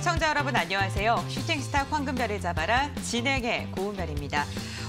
시청자 여러분 안녕하세요. 슈팅스타 황금별을 잡아라 진행의 고은별입니다.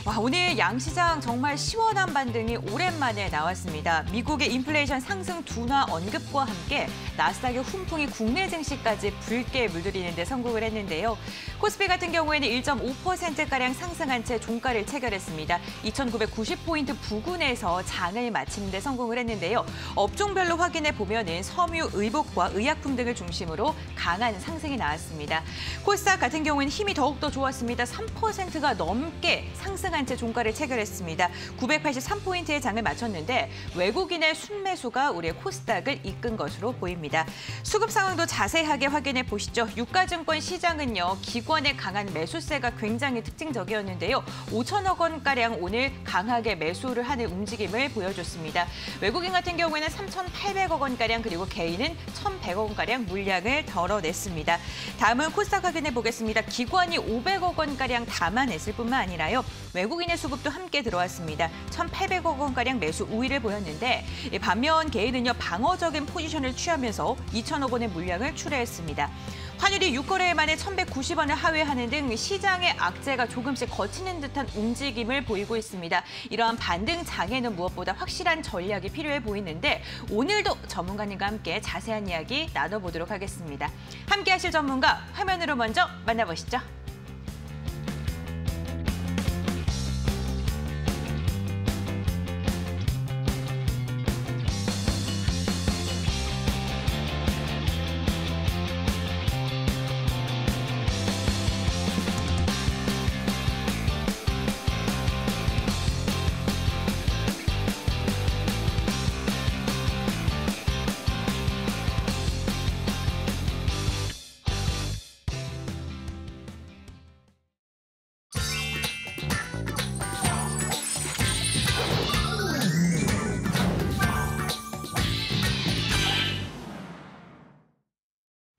와, 오늘 양시장 정말 시원한 반등이 오랜만에 나왔습니다. 미국의 인플레이션 상승 둔화 언급과 함께 나스닥의 훈풍이 국내 증시까지 붉게 물들이는 데 성공을 했는데요. 코스피 같은 경우에는 1.5%가량 상승한 채 종가를 체결했습니다. 2,990포인트 부근에서 장을 마치는 데 성공을 했는데요. 업종별로 확인해 보면은 섬유, 의복과 의약품 등을 중심으로 강한 상승이 나왔습니다. 코스닥 같은 경우에는 힘이 더욱더 좋았습니다. 3%가 넘게 상승한 채 종가를 체결했습니다. 983포인트의 장을 마쳤는데 외국인의 순매수가 우리의 코스닥을 이끈 것으로 보입니다. 수급 상황도 자세하게 확인해 보시죠. 유가증권 시장은요, 기관의 강한 매수세가 굉장히 특징적이었는데요. 5천억 원가량 오늘 강하게 매수를 하는 움직임을 보여줬습니다. 외국인 같은 경우에는 3,800억 원가량 그리고 개인은 1,100억 원가량 물량을 덜어냈습니다. 다음은 코스닥 확인해 보겠습니다. 기관이 500억 원가량 담아냈을 뿐만 아니라요. 외국인의 수급도 함께 들어왔습니다. 1,800억 원가량 매수 우위를 보였는데 반면 개인은요 방어적인 포지션을 취하면서 2천억 원의 물량을 출회했습니다. 환율이 6거래일 만에 1,190원을 하회하는 등 시장의 악재가 조금씩 거치는 듯한 움직임을 보이고 있습니다. 이러한 반등 장에는 무엇보다 확실한 전략이 필요해 보이는데 오늘도 전문가님과 함께 자세한 이야기 나눠보도록 하겠습니다. 함께 하실 전문가 화면으로 먼저 만나보시죠.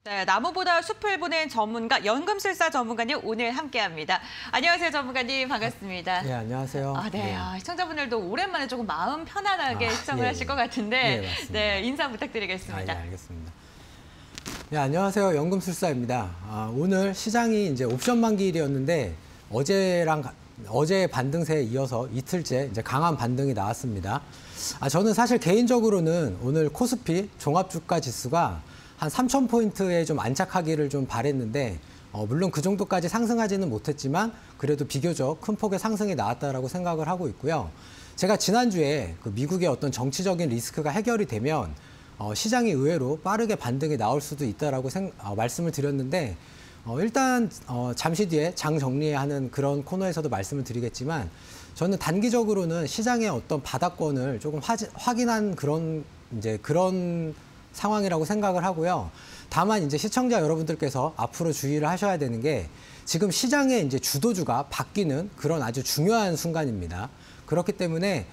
네, 나무보다 숲을 보는 전문가, 연금술사 전문가님 오늘 함께합니다. 안녕하세요, 전문가님. 반갑습니다. 네, 안녕하세요. 네. 시청자분들도 오랜만에 조금 마음 편안하게 시청을 하실 것 같은데 네, 인사 부탁드리겠습니다. 예, 알겠습니다. 네, 안녕하세요. 연금술사입니다. 오늘 시장이 이제 옵션 만기일이었는데 어제 반등세에 이어서 이틀째 이제 강한 반등이 나왔습니다. 저는 사실 개인적으로는 오늘 코스피 종합주가 지수가 한 3,000포인트에 좀 안착하기를 좀 바랬는데 물론 그 정도까지 상승하지는 못했지만 그래도 비교적 큰 폭의 상승이 나왔다라고 생각을 하고 있고요. 제가 지난주에 그 미국의 어떤 정치적인 리스크가 해결이 되면 시장이 의외로 빠르게 반등이 나올 수도 있다라고 말씀을 드렸는데 일단 잠시 뒤에 장 정리하는 그런 코너에서도 말씀을 드리겠지만 저는 단기적으로는 시장의 어떤 바닥권을 조금 확인한 그런 상황이라고 생각을 하고요. 다만 이제 시청자 여러분들께서 앞으로 주의를 하셔야 되는 게 지금 시장의 이제 주도주가 바뀌는 그런 아주 중요한 순간입니다. 그렇기 때문에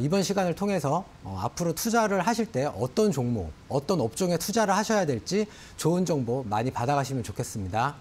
이번 시간을 통해서 앞으로 투자를 하실 때 어떤 종목, 어떤 업종에 투자를 하셔야 될지 좋은 정보 많이 받아가시면 좋겠습니다.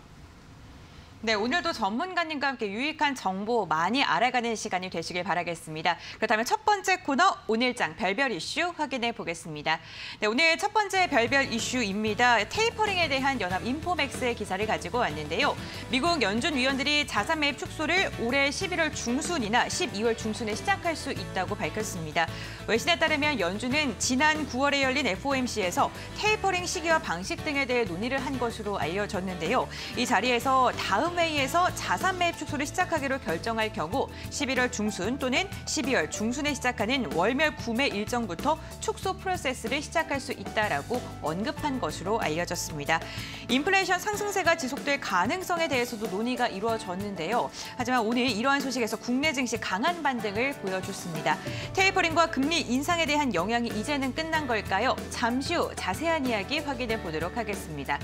네, 오늘도 전문가님과 함께 유익한 정보 많이 알아가는 시간이 되시길 바라겠습니다. 그렇다면 첫 번째 코너 오늘장 별별 이슈 확인해 보겠습니다. 네, 오늘 첫 번째 별별 이슈입니다. 테이퍼링에 대한 연합 인포맥스의 기사를 가지고 왔는데요. 미국 연준 위원들이 자산 매입 축소를 올해 11월 중순이나 12월 중순에 시작할 수 있다고 밝혔습니다. 외신에 따르면 연준은 지난 9월에 열린 FOMC에서 테이퍼링 시기와 방식 등에 대해 논의를 한 것으로 알려졌는데요. 이 자리에서 다음 회의에서 자산 매입 축소를 시작하기로 결정할 경우 11월 중순 또는 12월 중순에 시작하는 월별 구매 일정부터 축소 프로세스를 시작할 수 있다라고 언급한 것으로 알려졌습니다. 인플레이션 상승세가 지속될 가능성에 대해서도 논의가 이루어졌는데요. 하지만 오늘 이러한 소식에서 국내 증시 강한 반등을 보여줬습니다. 테이퍼링과 금리 인상에 대한 영향이 이제는 끝난 걸까요? 잠시 후 자세한 이야기 확인해 보도록 하겠습니다.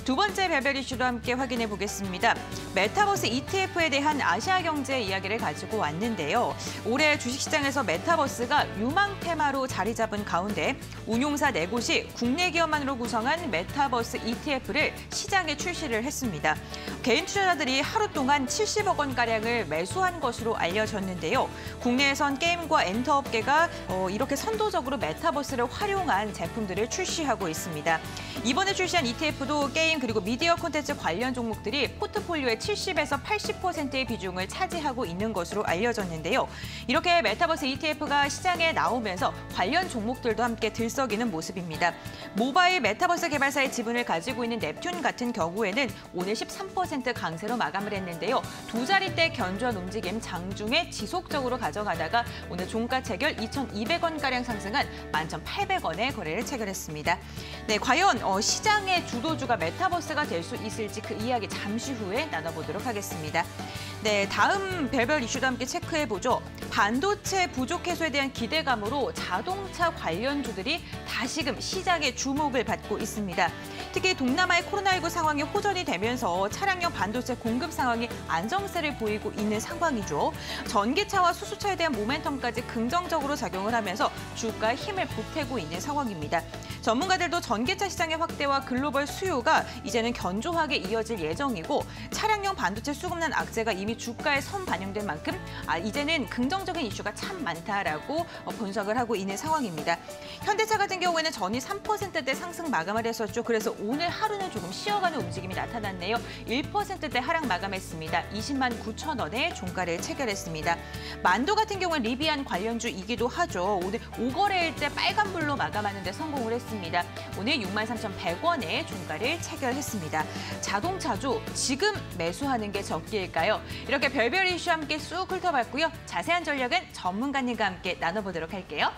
두 번째 별별 이슈도 함께 확인해 보겠습니다. 메타버스 ETF에 대한 아시아경제 이야기를 가지고 왔는데요. 올해 주식시장에서 메타버스가 유망 테마로 자리 잡은 가운데 운용사 4곳이 국내 기업만으로 구성한 메타버스 ETF를 시장에 출시를 했습니다. 개인 투자자들이 하루 동안 70억 원가량을 매수한 것으로 알려졌는데요. 국내에선 게임과 엔터업계가 이렇게 선도적으로 메타버스를 활용한 제품들을 출시하고 있습니다. 이번에 출시한 ETF도 게임 그리고 미디어 콘텐츠 관련 종목들이 포트폴리오의 70에서 80%의 비중을 차지하고 있는 것으로 알려졌는데요. 이렇게 메타버스 ETF가 시장에 나오면서 관련 종목들도 함께 들썩이는 모습입니다. 모바일 메타버스 개발사의 지분을 가지고 있는 넵튠 같은 경우에는 오늘 13% 강세로 마감을 했는데요. 두 자릿대 견조한 움직임 장중에 지속적으로 가져가다가 오늘 종가 체결 2,200원가량 상승한 11,800원에 거래를 체결했습니다. 네, 과연 시장의 주도주가 메타버스가 될 수 있을지 그 이야기 잠시 후에 나눠보도록 하겠습니다. 네, 다음 별별 이슈도 함께 체크해보죠. 반도체 부족 해소에 대한 기대감으로 자동차 관련주들이 다시금 시장의 주목을 받고 있습니다. 특히 동남아의 코로나19 상황이 호전이 되면서 차량용 반도체 공급 상황이 안정세를 보이고 있는 상황이죠. 전기차와 수소차에 대한 모멘텀까지 긍정적으로 작용을 하면서 주가에 힘을 보태고 있는 상황입니다. 전문가들도 전기차 시장의 확대와 글로벌 수요가 이제는 견조하게 이어질 예정이고 차량용 반도체 수급난 악재가 이미 주가에 선반영된 만큼 이제는 긍정적인 이슈가 참 많다라고 분석을 하고 있는 상황입니다. 현대차 같은 경우에는 전일 3%대 상승 마감을 했었죠. 그래서 오늘 하루는 조금 쉬어가는 움직임이 나타났네요. 1%대 하락 마감했습니다. 20만 9천 원에 종가를 체결했습니다. 만도 같은 경우는 리비안 관련주이기도 하죠. 오늘 5거래일째 빨간불로 마감하는 데 성공을 했습니다. 오늘 63,100원에 종가를 체결했습니다. 자동차주 지금 매수하는 게 적기일까요? 이렇게 별별 이슈 함께 쑥 훑어봤고요. 자세한 전략은 전문가님과 함께 나눠보도록 할게요.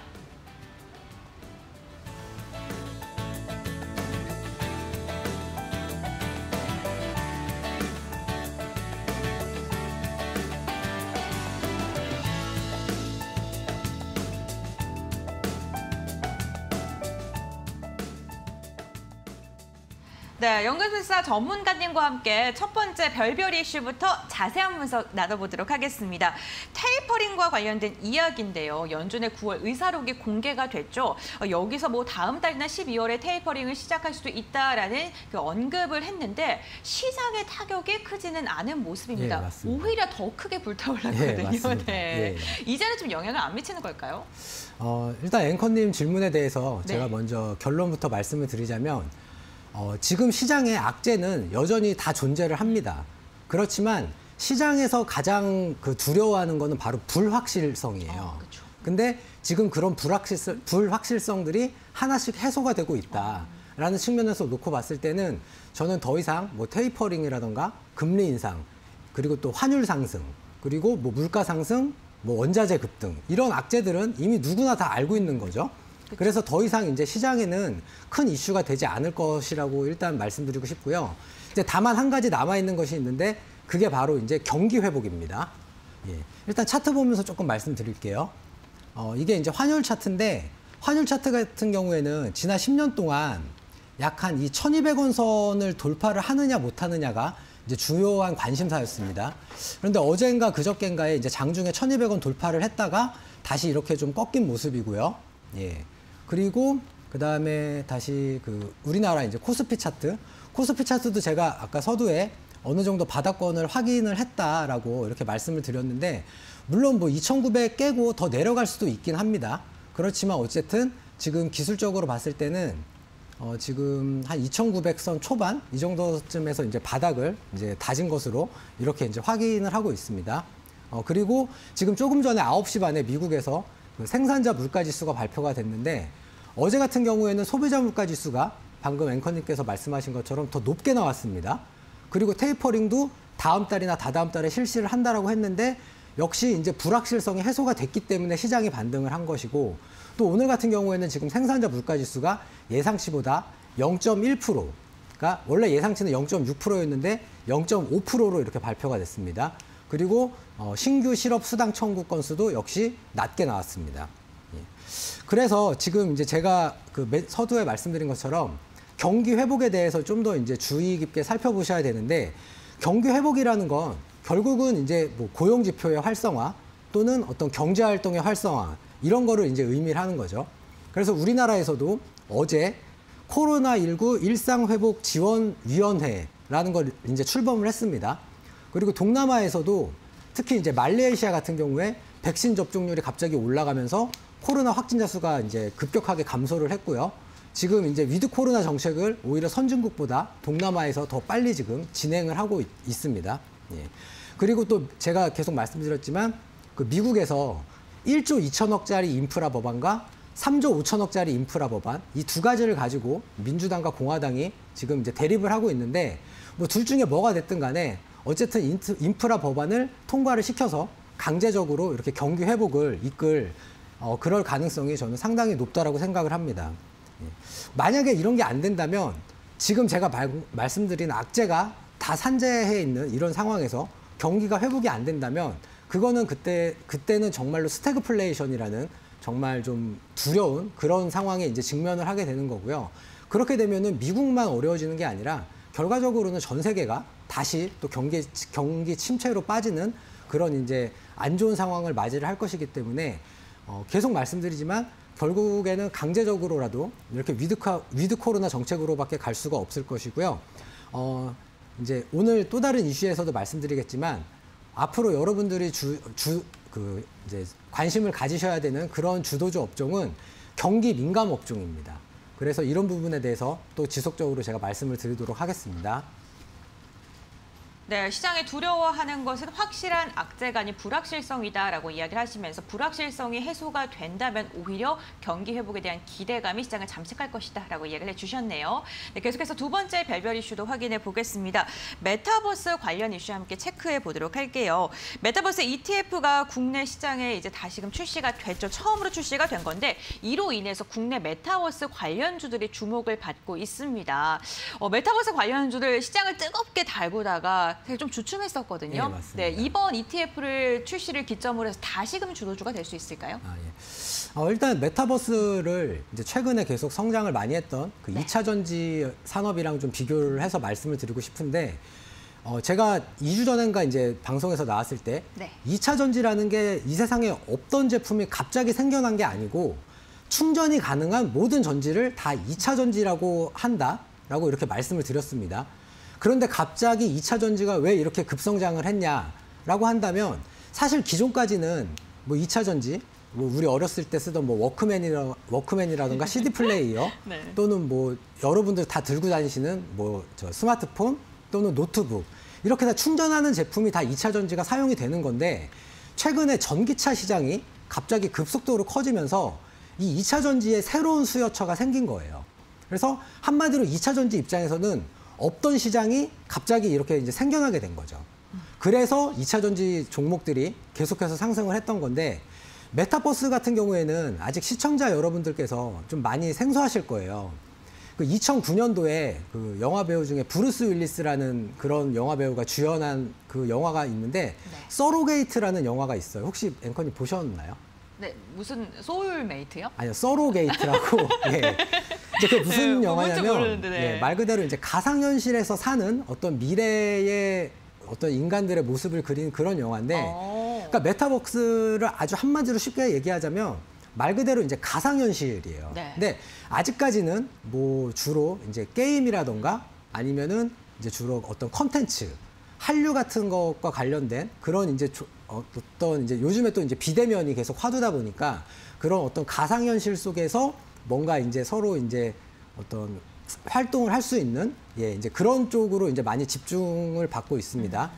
네, 연금술사 전문가님과 함께 첫 번째 별별 이슈부터 자세한 분석 나눠보도록 하겠습니다. 테이퍼링과 관련된 이야기인데요. 연준의 9월 의사록이 공개가 됐죠. 여기서 뭐 다음 달이나 12월에 테이퍼링을 시작할 수도 있다라는 그 언급을 했는데 시장의 타격이 크지는 않은 모습입니다. 예, 오히려 더 크게 불타올랐거든요. 예, 네. 예. 이제는 좀 영향을 안 미치는 걸까요? 일단 앵커님 질문에 대해서 네. 제가 먼저 결론부터 말씀을 드리자면 지금 시장의 악재는 여전히 다 존재를 합니다. 그렇지만 시장에서 가장 두려워하는 거는 바로 불확실성이에요. 그렇죠. 근데 지금 그런 불확실성들이 하나씩 해소가 되고 있다라는 측면에서 놓고 봤을 때는 저는 더 이상 뭐 테이퍼링이라던가 금리 인상, 그리고 또 환율 상승, 그리고 뭐 물가 상승, 뭐 원자재 급등 이런 악재들은 이미 누구나 다 알고 있는 거죠. 그래서 더 이상 이제 시장에는 큰 이슈가 되지 않을 것이라고 일단 말씀드리고 싶고요. 이제 다만 한 가지 남아있는 것이 있는데 그게 바로 이제 경기 회복입니다. 예. 일단 차트 보면서 조금 말씀드릴게요. 이게 이제 환율 차트인데 환율 차트 같은 경우에는 지난 10년 동안 약 한 이 1,200원 선을 돌파를 하느냐 못 하느냐가 이제 주요한 관심사였습니다. 그런데 어젠가 그저께인가에 이제 장중에 1,200원 돌파를 했다가 다시 이렇게 좀 꺾인 모습이고요. 예. 그리고 그다음에 다시 우리나라 이제 코스피 차트도 제가 아까 서두에 어느 정도 바닥권을 확인을 했다라고 이렇게 말씀을 드렸는데 물론 뭐 2,900 깨고 더 내려갈 수도 있긴 합니다. 그렇지만 어쨌든 지금 기술적으로 봤을 때는 지금 한 2,900선 초반 이 정도쯤에서 이제 바닥을 이제 다진 것으로 이렇게 이제 확인을 하고 있습니다. 그리고 지금 조금 전에 9시 반에 미국에서 생산자 물가지수가 발표가 됐는데 어제 같은 경우에는 소비자 물가지수가 방금 앵커님께서 말씀하신 것처럼 더 높게 나왔습니다. 그리고 테이퍼링도 다음 달이나 다다음 달에 실시를 한다라고 했는데 역시 이제 불확실성이 해소가 됐기 때문에 시장이 반등을 한 것이고 또 오늘 같은 경우에는 지금 생산자 물가지수가 예상치보다 0.1%가 원래 예상치는 0.6%였는데 0.5%로 이렇게 발표가 됐습니다. 그리고 신규 실업 수당 청구 건수도 역시 낮게 나왔습니다. 예. 그래서 지금 이제 제가 서두에 말씀드린 것처럼 경기 회복에 대해서 좀 더 이제 주의 깊게 살펴보셔야 되는데 경기 회복이라는 건 결국은 이제 뭐 고용 지표의 활성화 또는 어떤 경제 활동의 활성화 이런 거를 이제 의미를 하는 거죠. 그래서 우리나라에서도 어제 코로나19 일상회복 지원위원회라는 걸 이제 출범을 했습니다. 그리고 동남아에서도 특히 이제 말레이시아 같은 경우에 백신 접종률이 갑자기 올라가면서 코로나 확진자 수가 이제 급격하게 감소를 했고요. 지금 이제 위드 코로나 정책을 오히려 선진국보다 동남아에서 더 빨리 지금 진행을 하고 있습니다. 예. 그리고 또 제가 계속 말씀드렸지만 그 미국에서 1조 2천억짜리 인프라 법안과 3조 5천억짜리 인프라 법안 이 두 가지를 가지고 민주당과 공화당이 지금 이제 대립을 하고 있는데 뭐 둘 중에 뭐가 됐든 간에 어쨌든 인프라 법안을 통과를 시켜서 강제적으로 이렇게 경기 회복을 이끌 그럴 가능성이 저는 상당히 높다라고 생각을 합니다. 예. 만약에 이런 게 안 된다면 지금 제가 말씀드린 악재가 다 산재해 있는 이런 상황에서 경기가 회복이 안 된다면 그거는 그때는 정말로 스태그플레이션이라는 정말 좀 두려운 그런 상황에 이제 직면을 하게 되는 거고요. 그렇게 되면은 미국만 어려워지는 게 아니라 결과적으로는 전 세계가 다시 또 경기 침체로 빠지는 그런 이제 안 좋은 상황을 맞이를 할 것이기 때문에 계속 말씀드리지만 결국에는 강제적으로라도 이렇게 위드 코로나 정책으로밖에 갈 수가 없을 것이고요. 이제 오늘 또 다른 이슈에서도 말씀드리겠지만 앞으로 여러분들이 이제 관심을 가지셔야 되는 그런 주도주 업종은 경기 민감 업종입니다. 그래서 이런 부분에 대해서 또 지속적으로 제가 말씀을 드리도록 하겠습니다. 네, 시장에 두려워하는 것은 확실한 악재가 아닌 불확실성이다라고 이야기를 하시면서 불확실성이 해소가 된다면 오히려 경기 회복에 대한 기대감이 시장을 잠식할 것이다라고 이야기를 해주셨네요. 네, 계속해서 두 번째 별별 이슈도 확인해 보겠습니다. 메타버스 관련 이슈 함께 체크해 보도록 할게요. 메타버스 ETF가 국내 시장에 이제 다시금 출시가 됐죠. 처음으로 출시가 된 건데 이로 인해서 국내 메타버스 관련주들이 주목을 받고 있습니다. 메타버스 관련주들 시장을 뜨겁게 달구다가 되게 좀 주춤했었거든요. 네, 맞습니다. 네, 이번 ETF를 출시를 기점으로 해서 다시금 주도주가 될 수 있을까요? 예. 일단 메타버스를 이제 최근에 계속 성장을 많이 했던 그 2차 전지 산업이랑 좀 비교를 해서 말씀을 드리고 싶은데 제가 2주 전인가 이제 방송에서 나왔을 때 2차 전지라는 게 이 세상에 없던 제품이 갑자기 생겨난 게 아니고 충전이 가능한 모든 전지를 다 2차 전지라고 한다라고 이렇게 말씀을 드렸습니다. 그런데 갑자기 2차 전지가 왜 이렇게 급성장을 했냐라고 한다면 사실 기존까지는 뭐 2차 전지, 뭐 우리 어렸을 때 쓰던 뭐 워크맨이라든가 CD 플레이어 네. 또는 뭐 여러분들 다 들고 다니시는 뭐 저 스마트폰 또는 노트북 이렇게 다 충전하는 제품이 다 2차 전지가 사용이 되는 건데 최근에 전기차 시장이 갑자기 급속도로 커지면서 이 2차 전지의 새로운 수요처가 생긴 거예요. 그래서 한마디로 2차 전지 입장에서는 없던 시장이 갑자기 이렇게 이제 생겨나게 된 거죠. 그래서 2차 전지 종목들이 계속해서 상승을 했던 건데 메타버스 같은 경우에는 아직 시청자 여러분들께서 좀 많이 생소하실 거예요. 그 2009년도에 그 영화 배우 중에 브루스 윌리스라는 그런 영화 배우가 주연한 그 영화가 있는데 서로게이트라는 영화가 있어요. 혹시 앵커님 보셨나요? 네, 무슨 소울메이트요? 아니요, 서로게이트라고. 예. 이제 그게 무슨 영화냐면 말 그대로 이제 가상현실에서 사는 어떤 미래의 어떤 인간들의 모습을 그린 그런 영화인데, 그러니까 메타버스를 아주 한마디로 쉽게 얘기하자면 말 그대로 이제 가상현실이에요. 네. 근데 아직까지는 뭐 주로 이제 게임이라던가 아니면은 이제 주로 어떤 컨텐츠, 한류 같은 것과 관련된 그런 이제 어떤 이제 요즘에 또 이제 비대면이 계속 화두다 보니까 그런 어떤 가상현실 속에서 뭔가 이제 서로 이제 어떤 활동을 할 수 있는 이제 그런 쪽으로 이제 많이 집중을 받고 있습니다.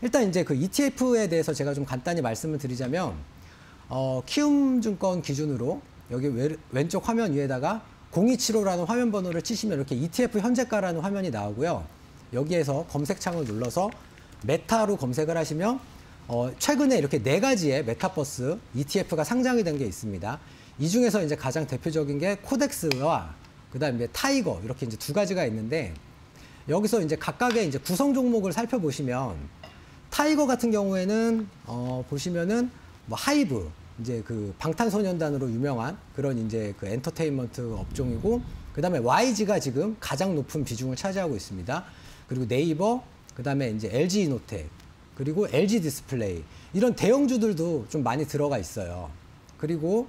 일단 이제 그 ETF에 대해서 제가 좀 간단히 말씀을 드리자면 키움증권 기준으로 여기 왼쪽 화면 위에다가 0275라는 화면 번호를 치시면 이렇게 ETF 현재가라는 화면이 나오고요. 여기에서 검색창을 눌러서 메타로 검색을 하시면 최근에 이렇게 4가지의 메타버스 ETF가 상장이 된 게 있습니다. 이 중에서 이제 가장 대표적인 게 코덱스와 그다음에 타이거 이렇게 이제 2가지가 있는데 여기서 이제 각각의 이제 구성 종목을 살펴보시면 타이거 같은 경우에는 보시면은 뭐 하이브 이제 그 방탄소년단으로 유명한 그런 이제 그 엔터테인먼트 업종이고 그다음에 YG가 지금 가장 높은 비중을 차지하고 있습니다. 그리고 네이버 그다음에 이제 LG 이노텍, 그리고 LG 디스플레이 이런 대형주들도 좀 많이 들어가 있어요. 그리고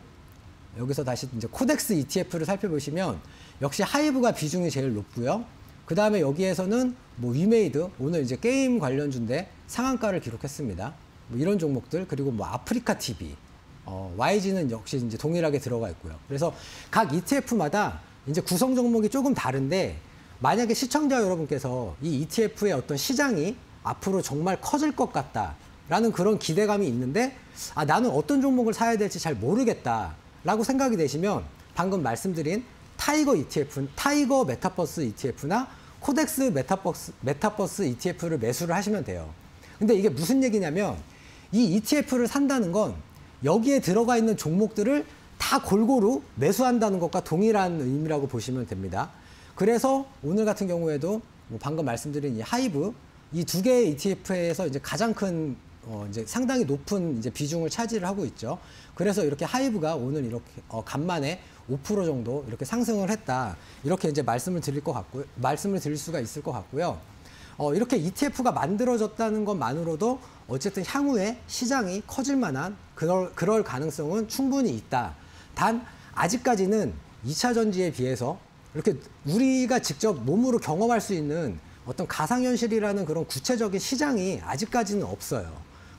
여기서 다시 이제 코덱스 ETF를 살펴보시면 역시 하이브가 비중이 제일 높고요. 그다음에 여기에서는 뭐 위메이드, 오늘 이제 게임 관련주인데 상한가를 기록했습니다. 뭐 이런 종목들, 그리고 뭐 아프리카 TV, YG는 역시 이제 동일하게 들어가 있고요. 그래서 각 ETF마다 이제 구성 종목이 조금 다른데, 만약에 시청자 여러분께서 이 ETF의 어떤 시장이 앞으로 정말 커질 것 같다라는 그런 기대감이 있는데, 아, 나는 어떤 종목을 사야 될지 잘 모르겠다라고 생각이 되시면 방금 말씀드린 타이거 ETF, 타이거 메타버스 ETF나 코덱스 메타버스 ETF를 매수를 하시면 돼요. 근데 이게 무슨 얘기냐면, 이 ETF를 산다는 건 여기에 들어가 있는 종목들을 다 골고루 매수한다는 것과 동일한 의미라고 보시면 됩니다. 그래서 오늘 같은 경우에도 뭐 방금 말씀드린 이 하이브, 이 두 개의 ETF에서 이제 가장 큰 이제 상당히 높은 이제 비중을 차지를 하고 있죠. 그래서 이렇게 하이브가 오늘 이렇게 간만에 5% 정도 이렇게 상승을 했다. 이렇게 이제 말씀을 드릴 수가 있을 것 같고요. 이렇게 ETF가 만들어졌다는 것만으로도 어쨌든 향후에 시장이 커질 만한 그럴 가능성은 충분히 있다. 단 아직까지는 2차 전지에 비해서 이렇게 우리가 직접 몸으로 경험할 수 있는 어떤 가상현실이라는 그런 구체적인 시장이 아직까지는 없어요.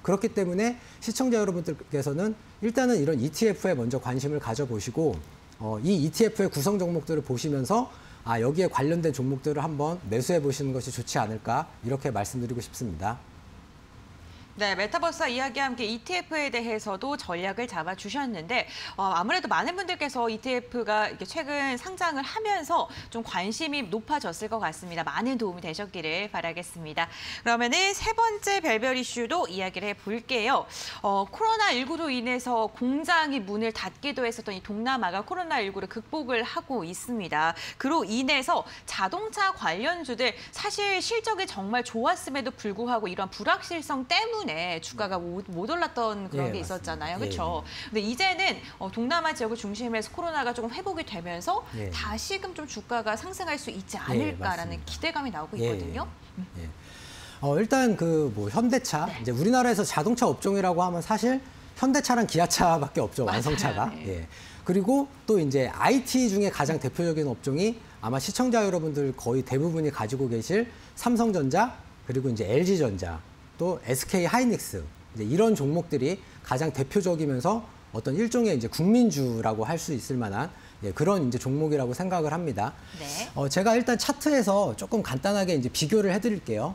그렇기 때문에 시청자 여러분들께서는 일단은 이런 ETF에 먼저 관심을 가져보시고, 이 ETF의 구성 종목들을 보시면서 아, 여기에 관련된 종목들을 한번 매수해 보시는 것이 좋지 않을까, 이렇게 말씀드리고 싶습니다. 네, 메타버스와 이야기와 함께 ETF에 대해서도 전략을 잡아주셨는데, 아무래도 많은 분들께서 ETF가 이렇게 최근 상장을 하면서 좀 관심이 높아졌을 것 같습니다. 많은 도움이 되셨기를 바라겠습니다. 그러면은 세 번째 별별 이슈도 이야기를 해볼게요. 코로나19로 인해서 공장이 문을 닫기도 했었던 이 동남아가 코로나19를 극복을 하고 있습니다. 그로 인해서 자동차 관련주들 사실 실적이 정말 좋았음에도 불구하고 이런 불확실성 때문에 주가가 못 올랐던 그런 게 있었잖아요. 그렇죠? 근데 이제는 동남아 지역을 중심으로 해서 코로나가 조금 회복이 되면서 다시금 좀 주가가 상승할 수 있지 않을까라는 기대감이 나오고 있거든요. 일단 그 뭐 현대차, 이제 우리나라에서 자동차 업종이라고 하면 사실 현대차랑 기아차밖에 없죠. 완성차가. 그리고 또 이제 IT 중에 가장 대표적인 업종이 아마 시청자 여러분들 거의 대부분이 가지고 계실 삼성전자, 그리고 이제 LG전자, 또 SK 하이닉스, 이제 이런 종목들이 가장 대표적이면서 어떤 일종의 이제 국민주라고 할 수 있을 만한 그런 이제 종목이라고 생각을 합니다. 제가 일단 차트에서 조금 간단하게 이제 비교를 해드릴게요.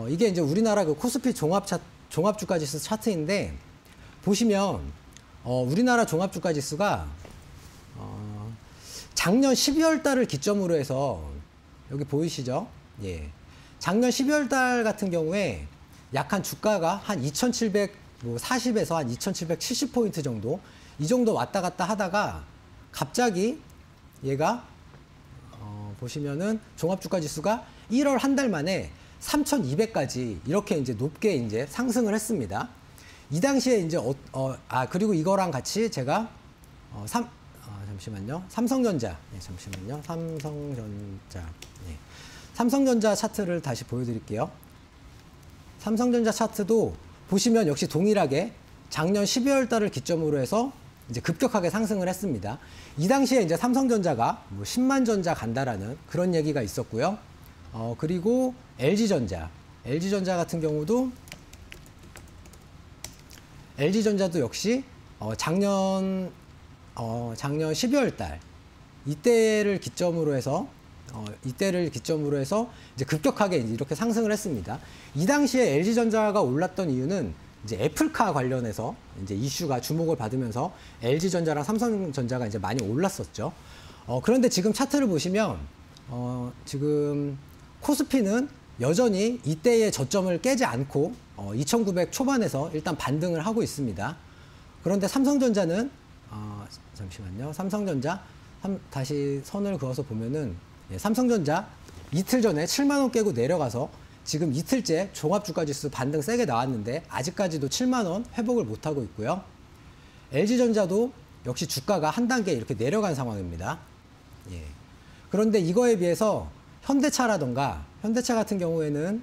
이게 이제 우리나라 그 코스피 종합주가지수 차트인데, 보시면 우리나라 종합주가지수가 작년 12월 달을 기점으로 해서 여기 보이시죠? 작년 12월 달 같은 경우에 약 한 주가가 한 2,740에서 한 2,770포인트 정도, 이 정도 왔다 갔다 하다가 갑자기 얘가 보시면은 종합주가 지수가 1월 한 달 만에 3,200까지 이렇게 이제 높게 이제 상승을 했습니다. 이 당시에 이제 그리고 이거랑 같이 제가 잠시만요. 삼성전자. 잠시만요. 삼성전자 차트를 다시 보여드릴게요. 삼성전자 차트도 보시면 역시 동일하게 작년 12월 달을 기점으로 해서 이제 급격하게 상승을 했습니다. 이 당시에 이제 삼성전자가 뭐 10만 전자 간다라는 그런 얘기가 있었고요. 그리고 LG전자 같은 경우도 LG전자도 역시 작년 12월 달 이때를 기점으로 해서 이제 급격하게 이렇게 상승을 했습니다. 이 당시에 LG전자가 올랐던 이유는 이제 애플카 관련해서 이제 이슈가 주목을 받으면서 LG전자랑 삼성전자가 이제 많이 올랐었죠. 그런데 지금 차트를 보시면 지금 코스피는 여전히 이때의 저점을 깨지 않고 2,900 초반에서 일단 반등을 하고 있습니다. 그런데 삼성전자는 잠시만요. 삼성전자 다시 선을 그어서 보면은 삼성전자 이틀 전에 7만 원 깨고 내려가서 지금 이틀째 종합주가지수 반등 세게 나왔는데 아직까지도 7만 원 회복을 못하고 있고요. LG전자도 역시 주가가 한 단계 이렇게 내려간 상황입니다. 그런데 이거에 비해서 현대차 같은 경우에는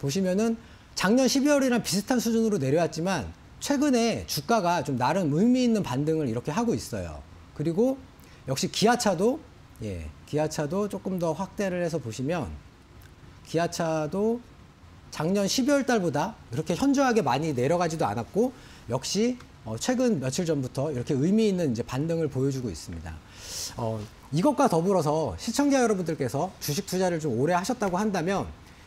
보시면은 작년 12월이랑 비슷한 수준으로 내려왔지만 최근에 주가가 좀 나름 의미 있는 반등을 이렇게 하고 있어요. 그리고 역시 기아차도 기아차도 조금 더 확대를 해서 보시면 기아차도 작년 12월 달보다 이렇게 현저하게 많이 내려가지도 않았고 역시 최근 며칠 전부터 이렇게 의미 있는 이제 반등을 보여주고 있습니다. 이것과 더불어서 시청자 여러분들께서 주식 투자를 좀 오래 하셨다고 한다면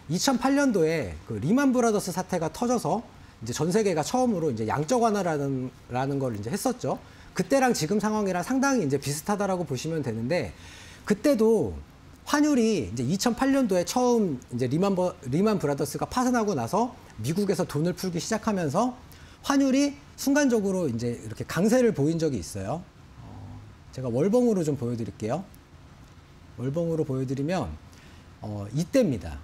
2008년도에 그 리만 브라더스 사태가 터져서 이제 전 세계가 처음으로 이제 양적 완화라는 걸 이제 했었죠. 그때랑 지금 상황이랑 상당히 이제 비슷하다라고 보시면 되는데 그때도 환율이 이제 2008년도에 처음 이제 리만 브라더스가 파산하고 나서 미국에서 돈을 풀기 시작하면서 환율이 순간적으로 이제 이렇게 강세를 보인 적이 있어요. 제가 월봉으로 좀 보여드릴게요. 월봉으로 보여드리면 이때입니다.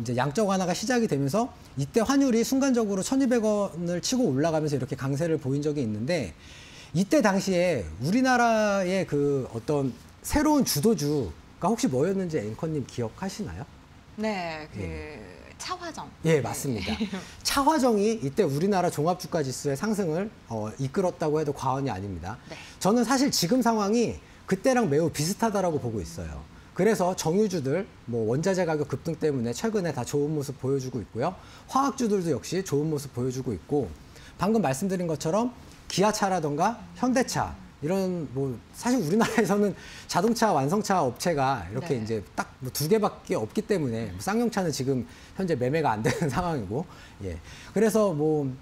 이제 양적 완화가 시작이 되면서 이때 환율이 순간적으로 1,200원을 치고 올라가면서 이렇게 강세를 보인 적이 있는데 이때 당시에 우리나라의 그 어떤 새로운 주도주가 혹시 뭐였는지 앵커님 기억하시나요? 네, 차화정. 예, 맞습니다. 차화정이 이때 우리나라 종합주가 지수의 상승을 이끌었다고 해도 과언이 아닙니다. 네. 저는 사실 지금 상황이 그때랑 매우 비슷하다라고 보고 있어요. 그래서 정유주들, 뭐 원자재 가격 급등 때문에 최근에 다 좋은 모습 보여주고 있고요. 화학주들도 역시 좋은 모습 보여주고 있고 방금 말씀드린 것처럼 기아차라던가 현대차 이런 뭐 사실 우리나라에서는 자동차 완성차 업체가 이렇게 네. 이제 딱 뭐 2개밖에 없기 때문에 쌍용차는 지금 현재 매매가 안 되는 상황이고 그래서 뭐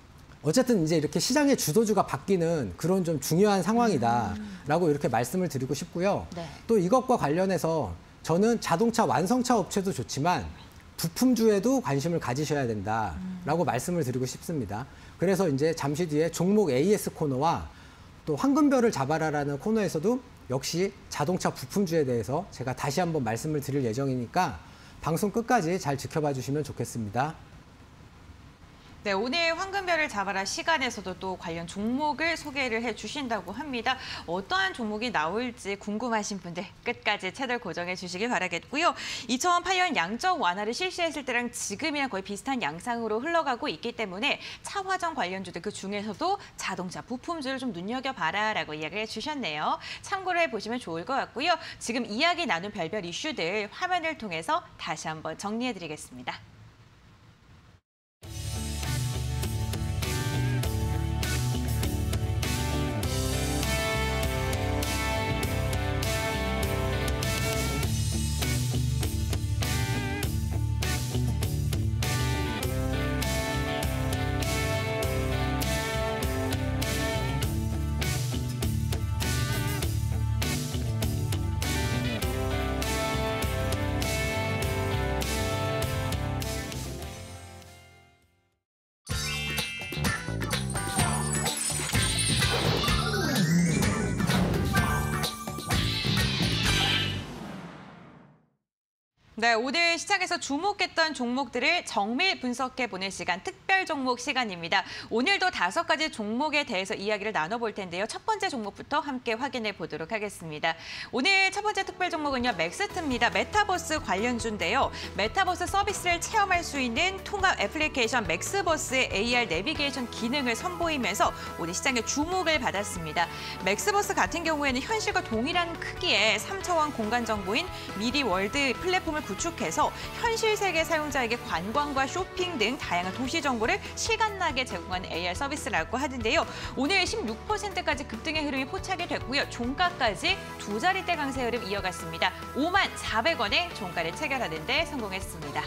어쨌든 이제 이렇게 시장의 주도주가 바뀌는 그런 좀 중요한 상황이다라고 이렇게 말씀을 드리고 싶고요. 네. 또 이것과 관련해서 저는 자동차 완성차 업체도 좋지만 부품주에도 관심을 가지셔야 된다라고 말씀을 드리고 싶습니다. 그래서 이제 잠시 뒤에 종목 AS 코너와 또 황금별을 잡아라라는 코너에서도 역시 자동차 부품주에 대해서 제가 다시 한번 말씀을 드릴 예정이니까 방송 끝까지 잘 지켜봐 주시면 좋겠습니다. 네, 오늘 황금별을 잡아라 시간에서도 또 관련 종목을 소개를 해주신다고 합니다. 어떠한 종목이 나올지 궁금하신 분들 끝까지 채널 고정해 주시길 바라겠고요. 2008년 양적 완화를 실시했을 때랑 지금이랑 거의 비슷한 양상으로 흘러가고 있기 때문에 차화정 관련주들 그 중에서도 자동차 부품주를 좀 눈여겨봐라라고 이야기를 해주셨네요. 참고를 해보시면 좋을 것 같고요. 지금 이야기 나눈 별별 이슈들 화면을 통해서 다시 한번 정리해드리겠습니다. 네, 오늘 시장에서 주목했던 종목들을 정밀 분석해보는 시간, 특별 종목 시간입니다. 오늘도 5가지 종목에 대해서 이야기를 나눠볼 텐데요. 첫 번째 종목부터 함께 확인해 보도록 하겠습니다. 오늘 첫 번째 특별 종목은요, 맥스트입니다. 메타버스 관련주인데요. 메타버스 서비스를 체험할 수 있는 통합 애플리케이션 맥스버스의 AR 내비게이션 기능을 선보이면서 오늘 시장에 주목을 받았습니다. 맥스버스 같은 경우에는 현실과 동일한 크기의 3차원 공간 정보인 미리월드 플랫폼을 구축해서 현실 세계 사용자에게 관광과 쇼핑 등 다양한 도시 정보를 실감나게 제공하는 AR 서비스라고 하는데요. 오늘 16%까지 급등의 흐름이 포착이 됐고요. 종가까지 2자릿대 강세 흐름 이어갔습니다. 54,400원에 종가를 체결하는 데 성공했습니다.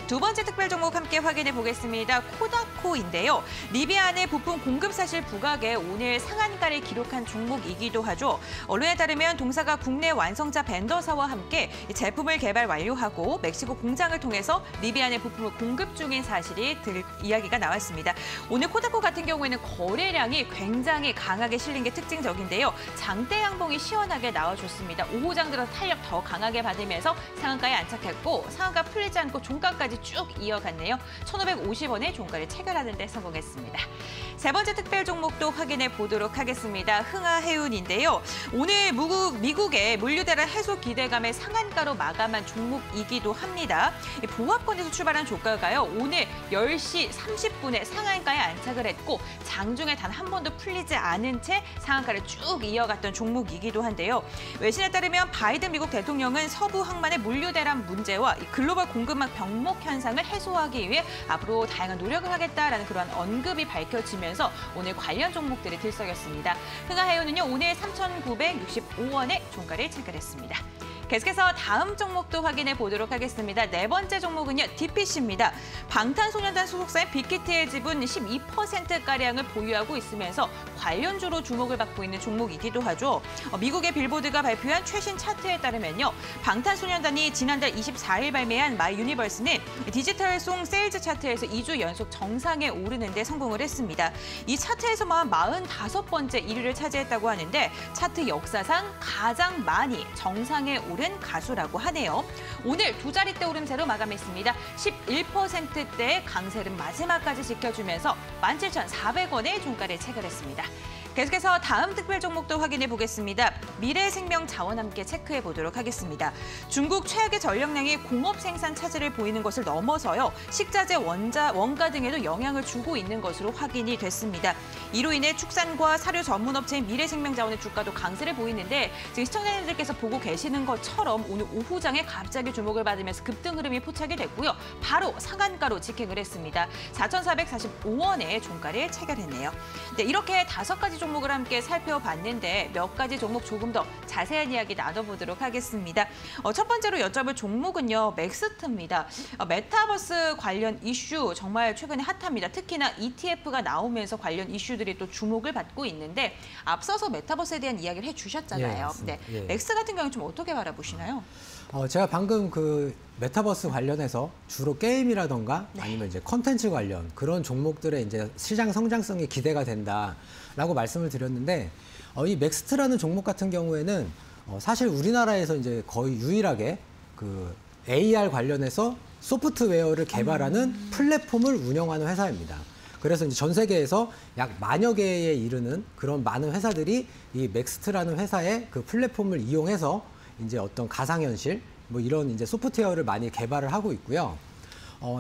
두 번째 특별 종목 함께 확인해 보겠습니다. 코다코인데요. 리비아 내 부품 공급 사실 부각에 오늘 상한가를 기록한 종목이기도 하죠. 언론에 따르면 동사가 국내 완성차 벤더사와 함께 제품을 개발 완료하고 멕시코 공장을 통해서 리비아 내 부품을 공급 중인 사실이 이야기가 나왔습니다. 오늘 코다코 같은 경우에는 거래량이 굉장히 강하게 실린 게 특징적인데요. 장대 양봉이 시원하게 나와줬습니다. 오후장 들어서 탄력 더 강하게 받으면서 상한가에 안착했고 상한가 풀리지 않고 종가까지 쭉 이어갔네요. 1,550원에 종가를 체결하는 데 성공했습니다. 세 번째 특별 종목도 확인해 보도록 하겠습니다. 흥하해운인데요. 오늘 미국의 물류대란 해소 기대감에 상한가로 마감한 종목 종목이기도 합니다. 보합권에서 출발한 주가가요. 오늘 10시 30분에 상한가에 안착을 했고 장중에 단 한 번도 풀리지 않은 채 상한가를 쭉 이어갔던 종목이기도 한데요. 외신에 따르면 바이든 미국 대통령은 서부 항만의 물류 대란 문제와 글로벌 공급망 병목 현상을 해소하기 위해 앞으로 다양한 노력을 하겠다라는 그런 언급이 밝혀지면서 오늘 관련 종목들이 들썩였습니다. 흥하해운은요 오늘 3,965원에 종가를 체결했습니다. 계속해서 다음 종목도 확인해 보도록 하겠습니다. 네 번째 종목은요, DPC입니다. 방탄소년단 소속사인 빅히트의 지분 12%가량을 보유하고 있으면서 관련주로 주목을 받고 있는 종목이기도 하죠. 미국의 빌보드가 발표한 최신 차트에 따르면요, 방탄소년단이 지난달 24일 발매한 마이 유니버스는 디지털송 세일즈 차트에서 2주 연속 정상에 오르는 데 성공을 했습니다. 이 차트에서만 45번째 1위를 차지했다고 하는데 차트 역사상 가장 많이 정상에 오른 가수라고 하네요. 오늘 두 자릿대 오름세로 마감했습니다. 11%대의 강세를 마지막까지 지켜주면서 17,400원의 종가를 체결했습니다. 계속해서 다음 특별 종목도 확인해 보겠습니다. 미래생명자원 함께 체크해 보도록 하겠습니다. 중국 최악의 전력량이 공업 생산 차질을 보이는 것을 넘어서요. 식자재, 원가 등에도 영향을 주고 있는 것으로 확인이 됐습니다. 이로 인해 축산과 사료 전문업체인 미래생명자원의 주가도 강세를 보이는데 지금 시청자님들께서 보고 계시는 것처럼 오늘 오후장에 갑자기 주목을 받으면서 급등 흐름이 포착이 됐고요. 바로 상한가로 직행을 했습니다. 4,445원의 종가를 체결했네요. 네, 이렇게 5가지 종목을 함께 살펴봤는데 몇 가지 종목 조금 더 자세한 이야기 나눠보도록 하겠습니다. 첫 번째로 여쭤볼 종목은요, 맥스트입니다. 메타버스 관련 이슈 정말 최근에 핫합니다. 특히나 ETF가 나오면서 관련 이슈들이 또 주목을 받고 있는데 앞서서 메타버스에 대한 이야기를 해주셨잖아요. 예, 네, 예. 맥스 같은 경우는 좀 어떻게 바라보시나요? 제가 방금 그 메타버스 관련해서 주로 게임이라던가 네. 아니면 이제 컨텐츠 관련 그런 종목들의 이제 시장 성장성이 기대가 된다라고 말씀을 드렸는데 이 맥스트라는 종목 같은 경우에는 사실 우리나라에서 이제 거의 유일하게 그 AR 관련해서 소프트웨어를 개발하는 플랫폼을 운영하는 회사입니다. 그래서 이제 전 세계에서 약 10,000여 개에 이르는 그런 많은 회사들이 이 맥스트라는 회사의 그 플랫폼을 이용해서 이제 어떤 가상현실 뭐 이런 이제 소프트웨어를 많이 개발을 하고 있고요.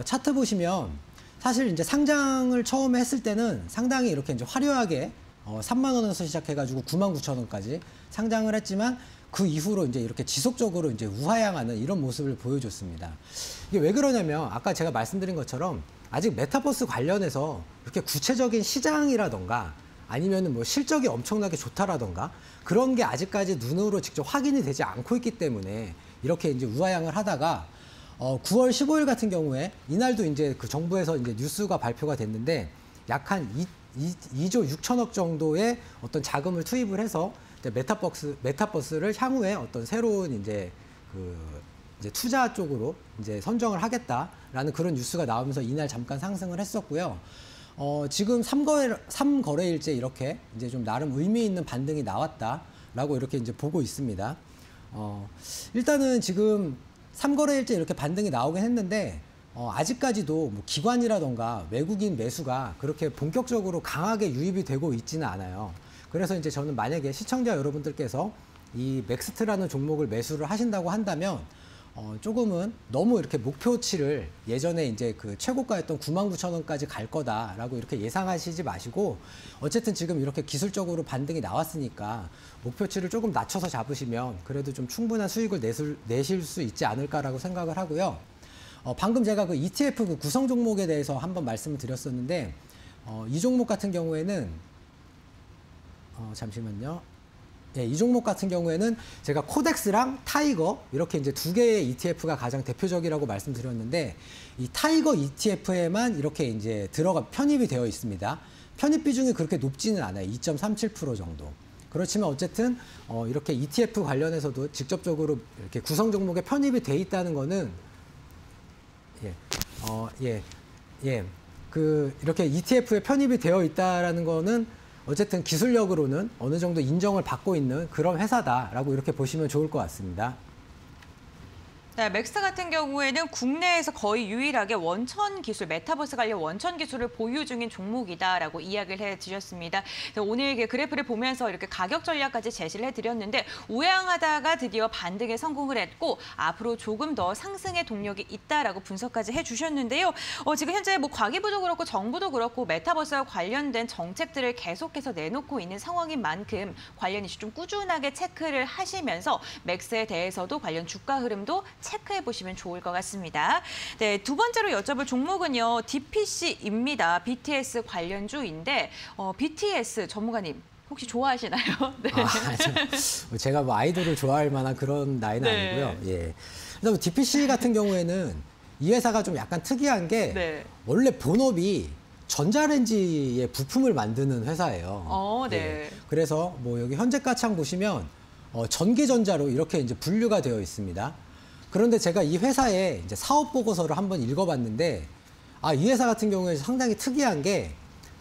차트 보시면 사실 이제 상장을 처음에 했을 때는 상당히 이렇게 이제 화려하게 3만 원에서 시작해가지고 99,000원까지 상장을 했지만 그 이후로 이제 이렇게 지속적으로 이제 우하향하는 이런 모습을 보여줬습니다. 이게 왜 그러냐면 아까 제가 말씀드린 것처럼 아직 메타버스 관련해서 이렇게 구체적인 시장이라던가 아니면은 뭐 실적이 엄청나게 좋다라던가 그런 게 아직까지 눈으로 직접 확인이 되지 않고 있기 때문에 이렇게 이제 우하향을 하다가 9월 15일 같은 경우에 이날도 이제 그 정부에서 이제 뉴스가 발표가 됐는데 약 한 2조 6천억 정도의 어떤 자금을 투입을 해서 이제 메타버스를 향후에 어떤 새로운 이제 이제 투자 쪽으로 이제 선정을 하겠다라는 그런 뉴스가 나오면서 이날 잠깐 상승을 했었고요. 지금 3거래일째 이렇게 이제 좀 나름 의미 있는 반등이 나왔다라고 이렇게 이제 보고 있습니다. 일단은 지금 3거래일째 이렇게 반등이 나오긴 했는데 아직까지도 뭐 기관이라던가 외국인 매수가 그렇게 본격적으로 강하게 유입이 되고 있지는 않아요. 그래서 이제 저는 만약에 시청자 여러분들께서 이 맥스트라는 종목을 매수를 하신다고 한다면 조금은 너무 이렇게 목표치를 예전에 이제 그 최고가였던 99,000원까지 갈 거다라고 이렇게 예상하시지 마시고 어쨌든 지금 이렇게 기술적으로 반등이 나왔으니까 목표치를 조금 낮춰서 잡으시면 그래도 좀 충분한 수익을 내실 수 있지 않을까라고 생각을 하고요. 방금 제가 그 ETF 그 구성 종목에 대해서 한번 말씀을 드렸었는데 이 종목 같은 경우에는 잠시만요. 예, 이 종목 같은 경우에는 제가 코덱스랑 타이거 이렇게 이제 두 개의 ETF가 가장 대표적이라고 말씀드렸는데 이 타이거 ETF에만 이렇게 이제 편입이 되어 있습니다. 편입 비중이 그렇게 높지는 않아요. 2.37% 정도. 그렇지만 어쨌든 이렇게 ETF 관련해서도 직접적으로 이렇게 구성 종목에 편입이 돼 있다는 거는 이렇게 ETF에 편입이 되어 있다라는 거는 어쨌든 기술력으로는 어느 정도 인정을 받고 있는 그런 회사다라고 이렇게 보시면 좋을 것 같습니다. 네, 맥스 같은 경우에는 국내에서 거의 유일하게 원천 기술, 메타버스 관련 원천 기술을 보유 중인 종목이다라고 이야기를 해주셨습니다. 오늘 그래프를 보면서 이렇게 가격 전략까지 제시를 해드렸는데 우량하다가 드디어 반등에 성공을 했고 앞으로 조금 더 상승의 동력이 있다라고 분석까지 해주셨는데요. 지금 현재 뭐 과기부도 그렇고 정부도 그렇고 메타버스와 관련된 정책들을 계속해서 내놓고 있는 상황인 만큼 관련 이슈 좀 꾸준하게 체크를 하시면서 맥스에 대해서도 관련 주가 흐름도 체크해 보시면 좋을 것 같습니다. 네, 두 번째로 여쭤볼 종목은요. DPC입니다. BTS 관련주인데 BTS 전문가님 혹시 좋아하시나요? 네. 제가 뭐 아이돌을 좋아할 만한 그런 나이는 네. 아니고요. 예. 그래서 DPC 같은 경우에는 이 회사가 좀 약간 특이한 게 네. 원래 본업이 전자레인지의 부품을 만드는 회사예요. 네. 예. 그래서 뭐 여기 현재가 창 보시면 전기전자로 이렇게 이제 분류가 되어 있습니다. 그런데 제가 이 회사의 이제 사업 보고서를 한번 읽어봤는데, 이 회사 같은 경우에 상당히 특이한 게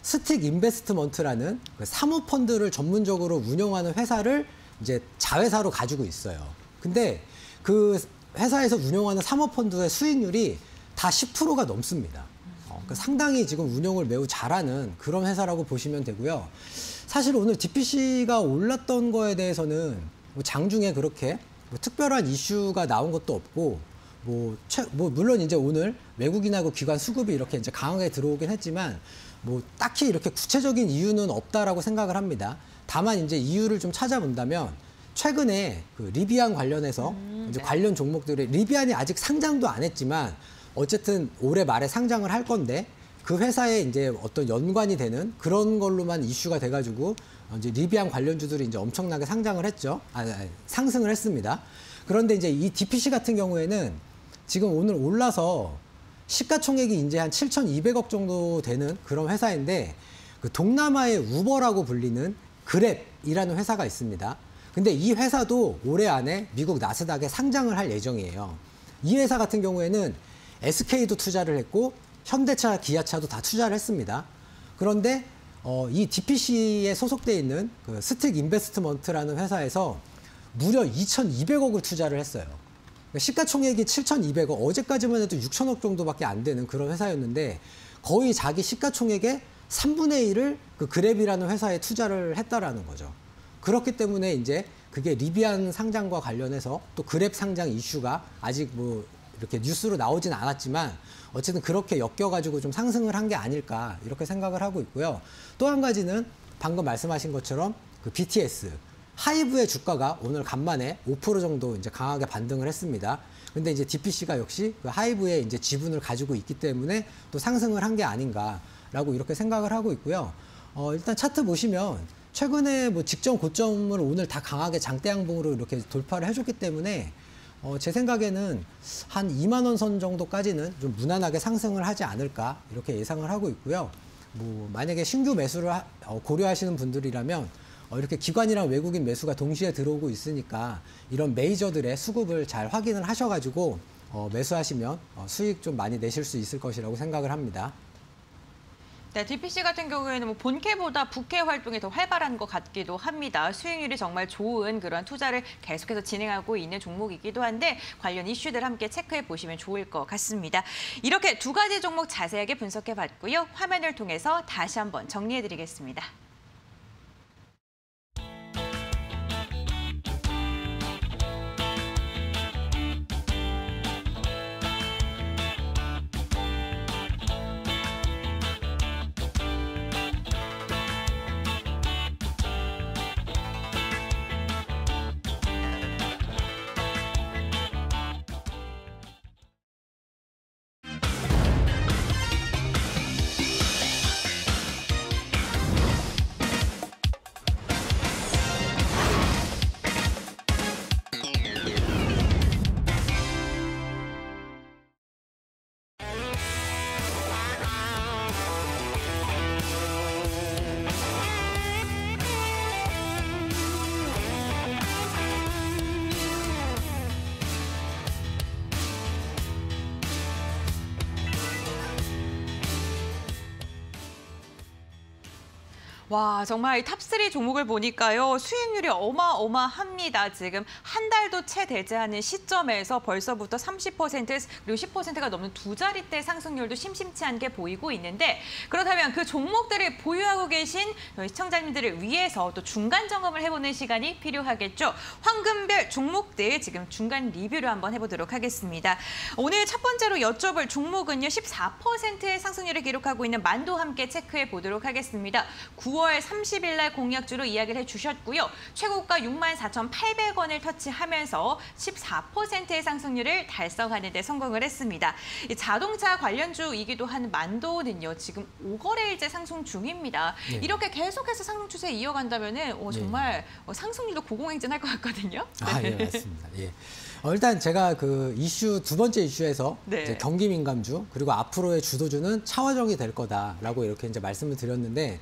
스틱 인베스트먼트라는 그 사모펀드를 전문적으로 운영하는 회사를 이제 자회사로 가지고 있어요. 근데 그 회사에서 운영하는 사모펀드의 수익률이 다 10%가 넘습니다. 그러니까 상당히 지금 운영을 매우 잘하는 그런 회사라고 보시면 되고요. 사실 오늘 DPC가 올랐던 거에 대해서는 뭐 장중에 그렇게 뭐 특별한 이슈가 나온 것도 없고, 물론 이제 오늘 외국인하고 기관 수급이 이렇게 이제 강하게 들어오긴 했지만, 뭐 딱히 이렇게 구체적인 이유는 없다라고 생각을 합니다. 다만 이제 이유를 좀 찾아본다면, 최근에 그 리비안 관련해서 이제 네. 관련 종목들이 리비안이 아직 상장도 안 했지만, 어쨌든 올해 말에 상장을 할 건데, 그 회사에 이제 어떤 연관이 되는 그런 걸로만 이슈가 돼가지고 이제 리비안 관련주들이 이제 엄청나게 상장을 했죠. 상승을 했습니다. 그런데 이제 이 DPC 같은 경우에는 지금 오늘 올라서 시가총액이 이제 한 7,200억 정도 되는 그런 회사인데, 그 동남아의 우버라고 불리는 그랩이라는 회사가 있습니다. 근데 이 회사도 올해 안에 미국 나스닥에 상장을 할 예정이에요. 이 회사 같은 경우에는 SK도 투자를 했고 현대차, 기아차도 다 투자를 했습니다. 그런데 이 DPC에 소속돼 있는 그 스틱 인베스트먼트라는 회사에서 무려 2,200억을 투자를 했어요. 그러니까 시가총액이 7,200억, 어제까지만 해도 6천억 정도밖에 안 되는 그런 회사였는데 거의 자기 시가총액의 3분의 1을 그 그랩이라는 회사에 투자를 했다라는 거죠. 그렇기 때문에 이제 그게 리비안 상장과 관련해서 또 그랩 상장 이슈가 아직 뭐 이렇게 뉴스로 나오진 않았지만 어쨌든 그렇게 엮여가지고 좀 상승을 한 게 아닐까 이렇게 생각을 하고 있고요. 또 한 가지는 방금 말씀하신 것처럼 그 BTS 하이브의 주가가 오늘 간만에 5% 정도 이제 강하게 반등을 했습니다. 근데 이제 DPC가 역시 그 하이브의 이제 지분을 가지고 있기 때문에 또 상승을 한 게 아닌가라고 이렇게 생각을 하고 있고요. 일단 차트 보시면 최근에 뭐 직전 고점을 오늘 다 강하게 장대양봉으로 이렇게 돌파를 해줬기 때문에 제 생각에는 한 2만 원 선 정도까지는 좀 무난하게 상승을 하지 않을까 이렇게 예상을 하고 있고요. 뭐 만약에 신규 매수를 고려하시는 분들이라면 이렇게 기관이랑 외국인 매수가 동시에 들어오고 있으니까 이런 메이저들의 수급을 잘 확인을 하셔가지고 매수하시면 수익 좀 많이 내실 수 있을 것이라고 생각을 합니다. 네, DPC 같은 경우에는 뭐 본캐보다 부캐 활동이 더 활발한 것 같기도 합니다. 수익률이 정말 좋은 그런 투자를 계속해서 진행하고 있는 종목이기도 한데 관련 이슈들 함께 체크해 보시면 좋을 것 같습니다. 이렇게 두 가지 종목 자세하게 분석해 봤고요. 화면을 통해서 다시 한번 정리해 드리겠습니다. 와, 정말 이 탑3 종목을 보니까요. 수익률이 어마어마합니다. 지금 한 달도 채 되지 않은 시점에서 벌써부터 30% 그리고 10%가 넘는 두 자릿대 상승률도 심심치 않게 보이고 있는데 그렇다면 그 종목들을 보유하고 계신 저희 시청자님들을 위해서 또 중간 점검을 해보는 시간이 필요하겠죠. 황금별 종목들 지금 중간 리뷰를 한번 해보도록 하겠습니다. 오늘 첫 번째로 여쭤볼 종목은요. 14%의 상승률을 기록하고 있는 만도 함께 체크해 보도록 하겠습니다. 9월 30일 날 공약주로 이야기를 해주셨고요. 최고가 64,800원을 터치하면서 14%의 상승률을 달성하는 데 성공을 했습니다. 이 자동차 관련주이기도 한 만도는요. 지금 5거래일째 상승 중입니다. 네. 이렇게 계속해서 상승 추세 이어간다면 정말 상승률도 고공행진할 것 같거든요. 네. 아, 예, 맞습니다. 예. 일단 제가 그 이슈 두 번째 이슈에서 네. 이제 경기 민감주 그리고 앞으로의 주도주는 차화정이 될 거다라고 이렇게 이제 말씀을 드렸는데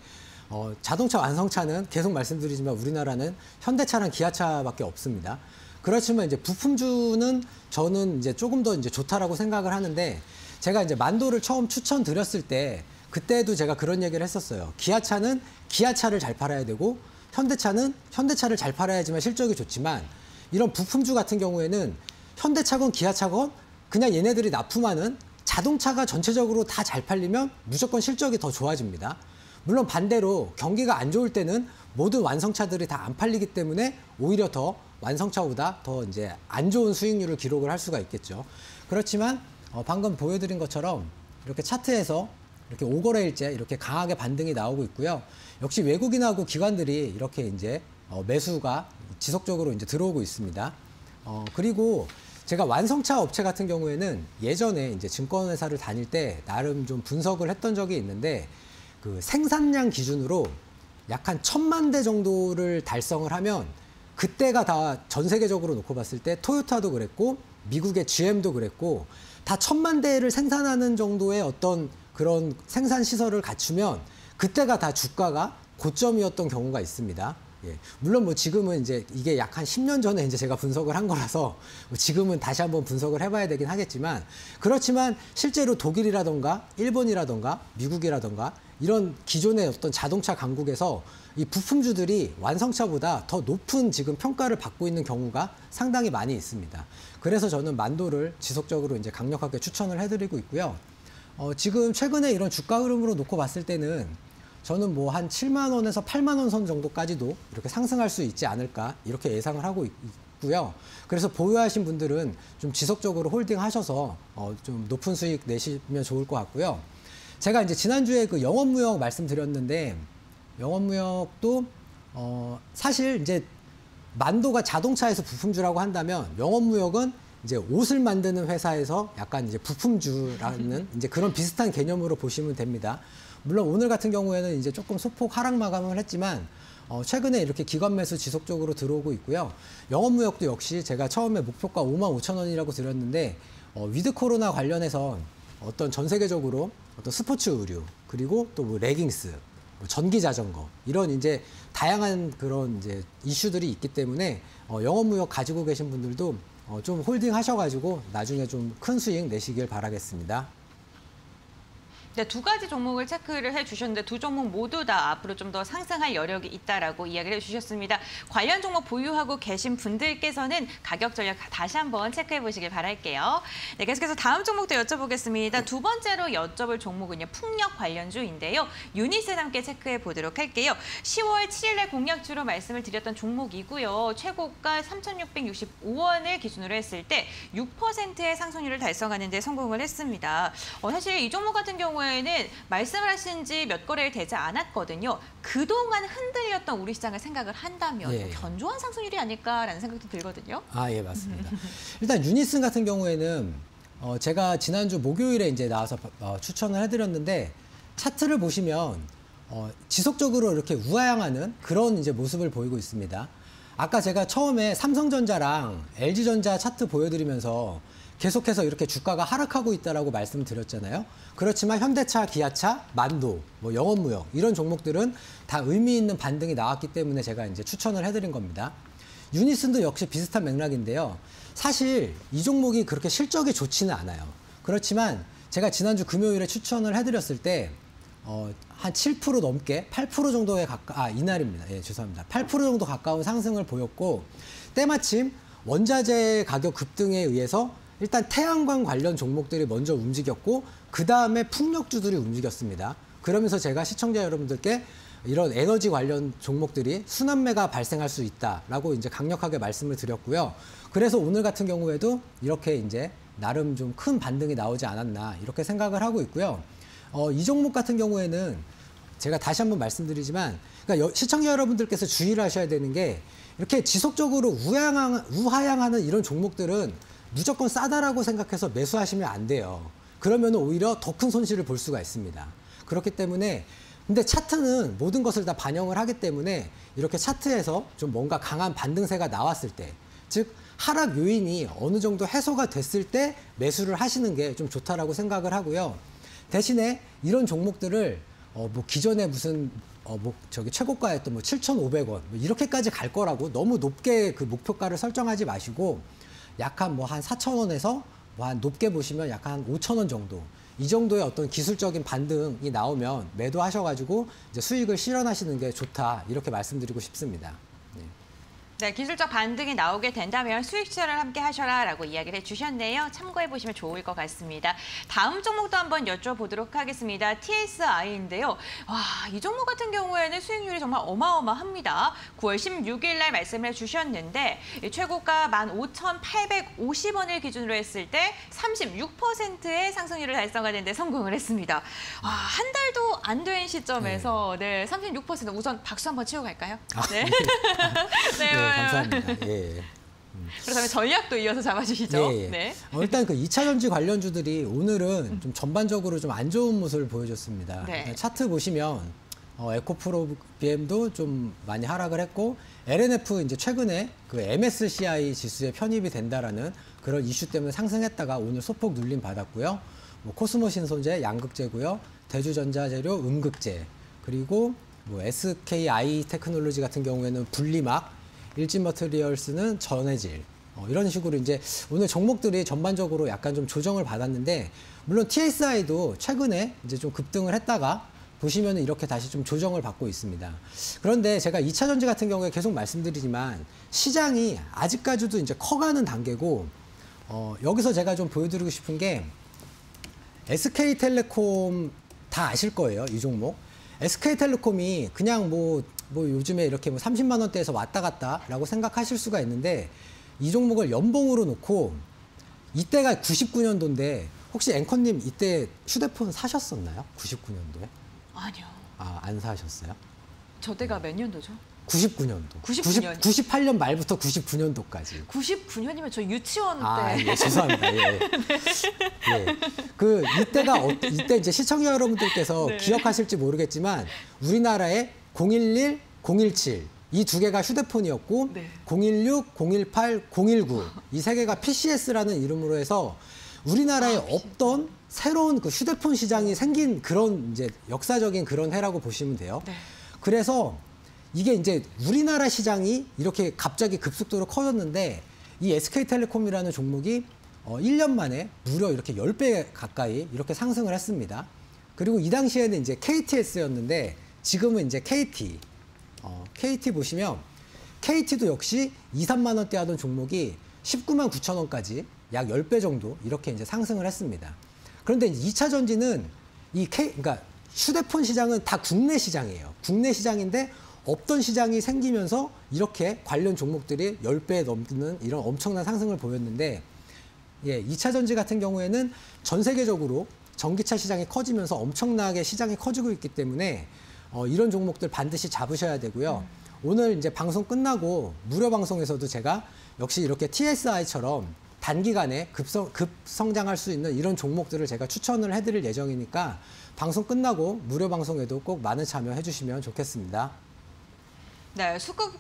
자동차 완성차는 계속 말씀드리지만 우리나라는 현대차랑 기아차밖에 없습니다. 그렇지만 이제 부품주는 저는 이제 조금 더 이제 좋다라고 생각을 하는데 제가 이제 만도를 처음 추천드렸을 때 그때도 제가 그런 얘기를 했었어요. 기아차는 기아차를 잘 팔아야 되고 현대차는 현대차를 잘 팔아야지만 실적이 좋지만 이런 부품주 같은 경우에는 현대차건 기아차건 그냥 얘네들이 납품하는 자동차가 전체적으로 다 잘 팔리면 무조건 실적이 더 좋아집니다. 물론 반대로 경기가 안 좋을 때는 모든 완성차들이 다 안 팔리기 때문에 오히려 더 완성차보다 더 이제 안 좋은 수익률을 기록을 할 수가 있겠죠. 그렇지만 방금 보여드린 것처럼 이렇게 차트에서 이렇게 5거래일째 이렇게 강하게 반등이 나오고 있고요. 역시 외국인하고 기관들이 이렇게 이제 매수가 지속적으로 이제 들어오고 있습니다. 그리고 제가 완성차 업체 같은 경우에는 예전에 이제 증권회사를 다닐 때 나름 좀 분석을 했던 적이 있는데 그 생산량 기준으로 약 한 1,000만 대 정도를 달성을 하면 그때가 다 전 세계적으로 놓고 봤을 때 토요타도 그랬고 미국의 GM도 그랬고 다 1,000만 대를 생산하는 정도의 어떤 그런 생산 시설을 갖추면 그때가 다 주가가 고점이었던 경우가 있습니다. 예. 물론 뭐 지금은 이제 이게 약 한 10년 전에 이제 제가 분석을 한 거라서 지금은 다시 한번 분석을 해봐야 되긴 하겠지만 그렇지만 실제로 독일이라던가 일본이라던가 미국이라던가 이런 기존의 어떤 자동차 강국에서 이 부품주들이 완성차보다 더 높은 지금 평가를 받고 있는 경우가 상당히 많이 있습니다. 그래서 저는 만도를 지속적으로 이제 강력하게 추천을 해드리고 있고요. 지금 최근에 이런 주가 흐름으로 놓고 봤을 때는 저는 뭐 한 7만 원에서 8만 원 선 정도까지도 이렇게 상승할 수 있지 않을까 이렇게 예상을 하고 있고요. 그래서 보유하신 분들은 좀 지속적으로 홀딩하셔서 좀 높은 수익 내시면 좋을 것 같고요. 제가 이제 지난주에 그 영업무역 말씀드렸는데 영업무역도 사실 이제 만도가 자동차에서 부품주라고 한다면 영업무역은 이제 옷을 만드는 회사에서 약간 이제 부품주라는 이제 그런 비슷한 개념으로 보시면 됩니다. 물론 오늘 같은 경우에는 이제 조금 소폭 하락 마감을 했지만 최근에 이렇게 기관 매수 지속적으로 들어오고 있고요. 영업무역도 역시 제가 처음에 목표가 55,000원이라고 드렸는데 위드 코로나 관련해서 어떤 전 세계적으로 어떤 스포츠 의류 그리고 또 뭐 레깅스, 뭐 전기 자전거 이런 이제 다양한 그런 이제 이슈들이 있기 때문에 영업무역 가지고 계신 분들도 좀 홀딩 하셔가지고 나중에 좀 큰 수익 내시길 바라겠습니다. 네, 두 가지 종목을 체크를 해주셨는데 두 종목 모두 다 앞으로 좀 더 상승할 여력이 있다라고 이야기를 해주셨습니다. 관련 종목 보유하고 계신 분들께서는 가격 전략 다시 한번 체크해 보시길 바랄게요. 네, 계속해서 다음 종목도 여쭤보겠습니다. 두 번째로 여쭤볼 종목은요, 풍력 관련주인데요. 유닛을 함께 체크해 보도록 할게요. 10월 7일 날 공약주로 말씀을 드렸던 종목이고요. 최고가 3,665원을 기준으로 했을 때 6%의 상승률을 달성하는 데 성공을 했습니다. 사실 이 종목 같은 경우에는 말씀을 하신 지 몇 거래일 되지 않았거든요. 그동안 흔들렸던 우리 시장을 생각을 한다면 예. 견조한 상승률이 아닐까라는 생각도 들거든요. 아, 예, 맞습니다. 일단 유니슨 같은 경우에는 제가 지난주 목요일에 이제 나와서 추천을 해드렸는데 차트를 보시면 지속적으로 이렇게 우하향하는 그런 이제 모습을 보이고 있습니다. 아까 제가 처음에 삼성전자랑 LG전자 차트 보여드리면서 계속해서 이렇게 주가가 하락하고 있다라고 말씀을 드렸잖아요. 그렇지만 현대차, 기아차, 만도, 뭐 영업무역 이런 종목들은 다 의미 있는 반등이 나왔기 때문에 제가 이제 추천을 해드린 겁니다. 유니슨도 역시 비슷한 맥락인데요. 사실 이 종목이 그렇게 실적이 좋지는 않아요. 그렇지만 제가 지난주 금요일에 추천을 해드렸을 때 한 7% 넘게 8% 정도에 이날입니다. 예, 죄송합니다. 8% 정도 가까운 상승을 보였고 때마침 원자재 가격 급등에 의해서 일단 태양광 관련 종목들이 먼저 움직였고 그 다음에 풍력주들이 움직였습니다. 그러면서 제가 시청자 여러분들께 이런 에너지 관련 종목들이 순환매가 발생할 수 있다라고 이제 강력하게 말씀을 드렸고요. 그래서 오늘 같은 경우에도 이렇게 이제 나름 좀 큰 반등이 나오지 않았나 이렇게 생각을 하고 있고요. 이 종목 같은 경우에는 제가 다시 한번 말씀드리지만 그러니까 시청자 여러분들께서 주의를 하셔야 되는 게 이렇게 지속적으로 우하향하는 이런 종목들은 무조건 싸다라고 생각해서 매수하시면 안 돼요. 그러면 오히려 더 큰 손실을 볼 수가 있습니다. 그렇기 때문에 근데 차트는 모든 것을 다 반영을 하기 때문에 이렇게 차트에서 좀 뭔가 강한 반등세가 나왔을 때, 즉 하락 요인이 어느 정도 해소가 됐을 때 매수를 하시는 게 좀 좋다라고 생각을 하고요. 대신에 이런 종목들을 뭐 기존에 무슨 최고가였던 뭐 7,500원 뭐 이렇게까지 갈 거라고 너무 높게 그 목표가를 설정하지 마시고 약간 뭐 한 4,000원에서 뭐 한 높게 보시면 약간 한 5,000원 정도 이 정도의 어떤 기술적인 반등이 나오면 매도하셔가지고 이제 수익을 실현하시는 게 좋다 이렇게 말씀드리고 싶습니다. 네, 기술적 반등이 나오게 된다면 수익 실현을 함께 하셔라라고 이야기를 해주셨네요. 참고해 보시면 좋을 것 같습니다. 다음 종목도 한번 여쭤보도록 하겠습니다. TSI인데요. 와, 이 종목 같은 경우에는 수익률이 정말 어마어마합니다. 9월 16일 날 말씀을 해주셨는데 최고가 15,850원을 기준으로 했을 때 36%의 상승률을 달성하는 데 성공을 했습니다. 와, 한 달도 안 된 시점에서 네, 36% 우선 박수 한번 치고 갈까요? 네. 네. 감사합니다. 예. 그렇다면 전략도 이어서 잡아주시죠. 예. 네. 일단 그 2차 전지 관련주들이 오늘은 좀 전반적으로 좀 안 좋은 모습을 보여줬습니다. 네. 차트 보시면 에코프로 BM도 좀 많이 하락을 했고 LNF 이제 최근에 그 MSCI 지수에 편입이 된다라는 그런 이슈 때문에 상승했다가 오늘 소폭 눌림 받았고요. 뭐 코스모 신소재 양극재고요, 대주전자재료 음극재, 그리고 뭐 SKI 테크놀로지 같은 경우에는 분리막, 일진머트리얼스는 전해질 이런 식으로 이제 오늘 종목들이 전반적으로 약간 좀 조정을 받았는데 물론 TSI도 최근에 이제 좀 급등을 했다가 보시면은 이렇게 다시 좀 조정을 받고 있습니다. 그런데 제가 2차 전지 같은 경우에 계속 말씀드리지만 시장이 아직까지도 이제 커가는 단계고 여기서 제가 좀 보여드리고 싶은 게 SK텔레콤 다 아실 거예요, 이 종목. SK텔레콤이 그냥 뭐 요즘에 이렇게 뭐 30만 원대에서 왔다 갔다라고 생각하실 수가 있는데 이 종목을 연봉으로 놓고 이때가 99년도인데 혹시 앵커님 이때 휴대폰 사셨었나요? 99년도에? 아니요. 안 사셨어요? 저 때가 몇 년도죠? 99년도. 99년. 98년 말부터 99년도까지. 99년이면 저 유치원 때. 예, 죄송합니다. 예. 예. 이때 이제 시청자 여러분들께서 네. 기억하실지 모르겠지만 우리나라에 011, 017 이 두 개가 휴대폰이었고 네. 016, 018, 019 이 세 개가 PCS라는 이름으로 해서 우리나라에 없던 새로운 그 휴대폰 시장이 생긴 그런 이제 역사적인 그런 해라고 보시면 돼요. 네. 그래서 이게 이제 우리나라 시장이 이렇게 갑자기 급속도로 커졌는데 이 SK텔레콤이라는 종목이 1년 만에 무려 이렇게 10배 가까이 이렇게 상승을 했습니다. 그리고 이 당시에는 이제 KTS였는데 지금은 이제 KT. KT 보시면 KT도 역시 2, 3만 원대 하던 종목이 19만 9천 원까지 약 10배 정도 이렇게 이제 상승을 했습니다. 그런데 2차 전지는 그러니까 휴대폰 시장은 다 국내 시장이에요. 국내 시장인데 없던 시장이 생기면서 이렇게 관련 종목들이 10배 넘는 이런 엄청난 상승을 보였는데 2차 전지 같은 경우에는 전 세계적으로 전기차 시장이 커지면서 엄청나게 시장이 커지고 있기 때문에 이런 종목들 반드시 잡으셔야 되고요. 오늘 이제 방송 끝나고 무료 방송에서도 제가 역시 이렇게 TSI처럼 단기간에 급성장할 수 있는 이런 종목들을 제가 추천을 해드릴 예정이니까 방송 끝나고 무료 방송에도 꼭 많은 참여해 주시면 좋겠습니다. 네, 수급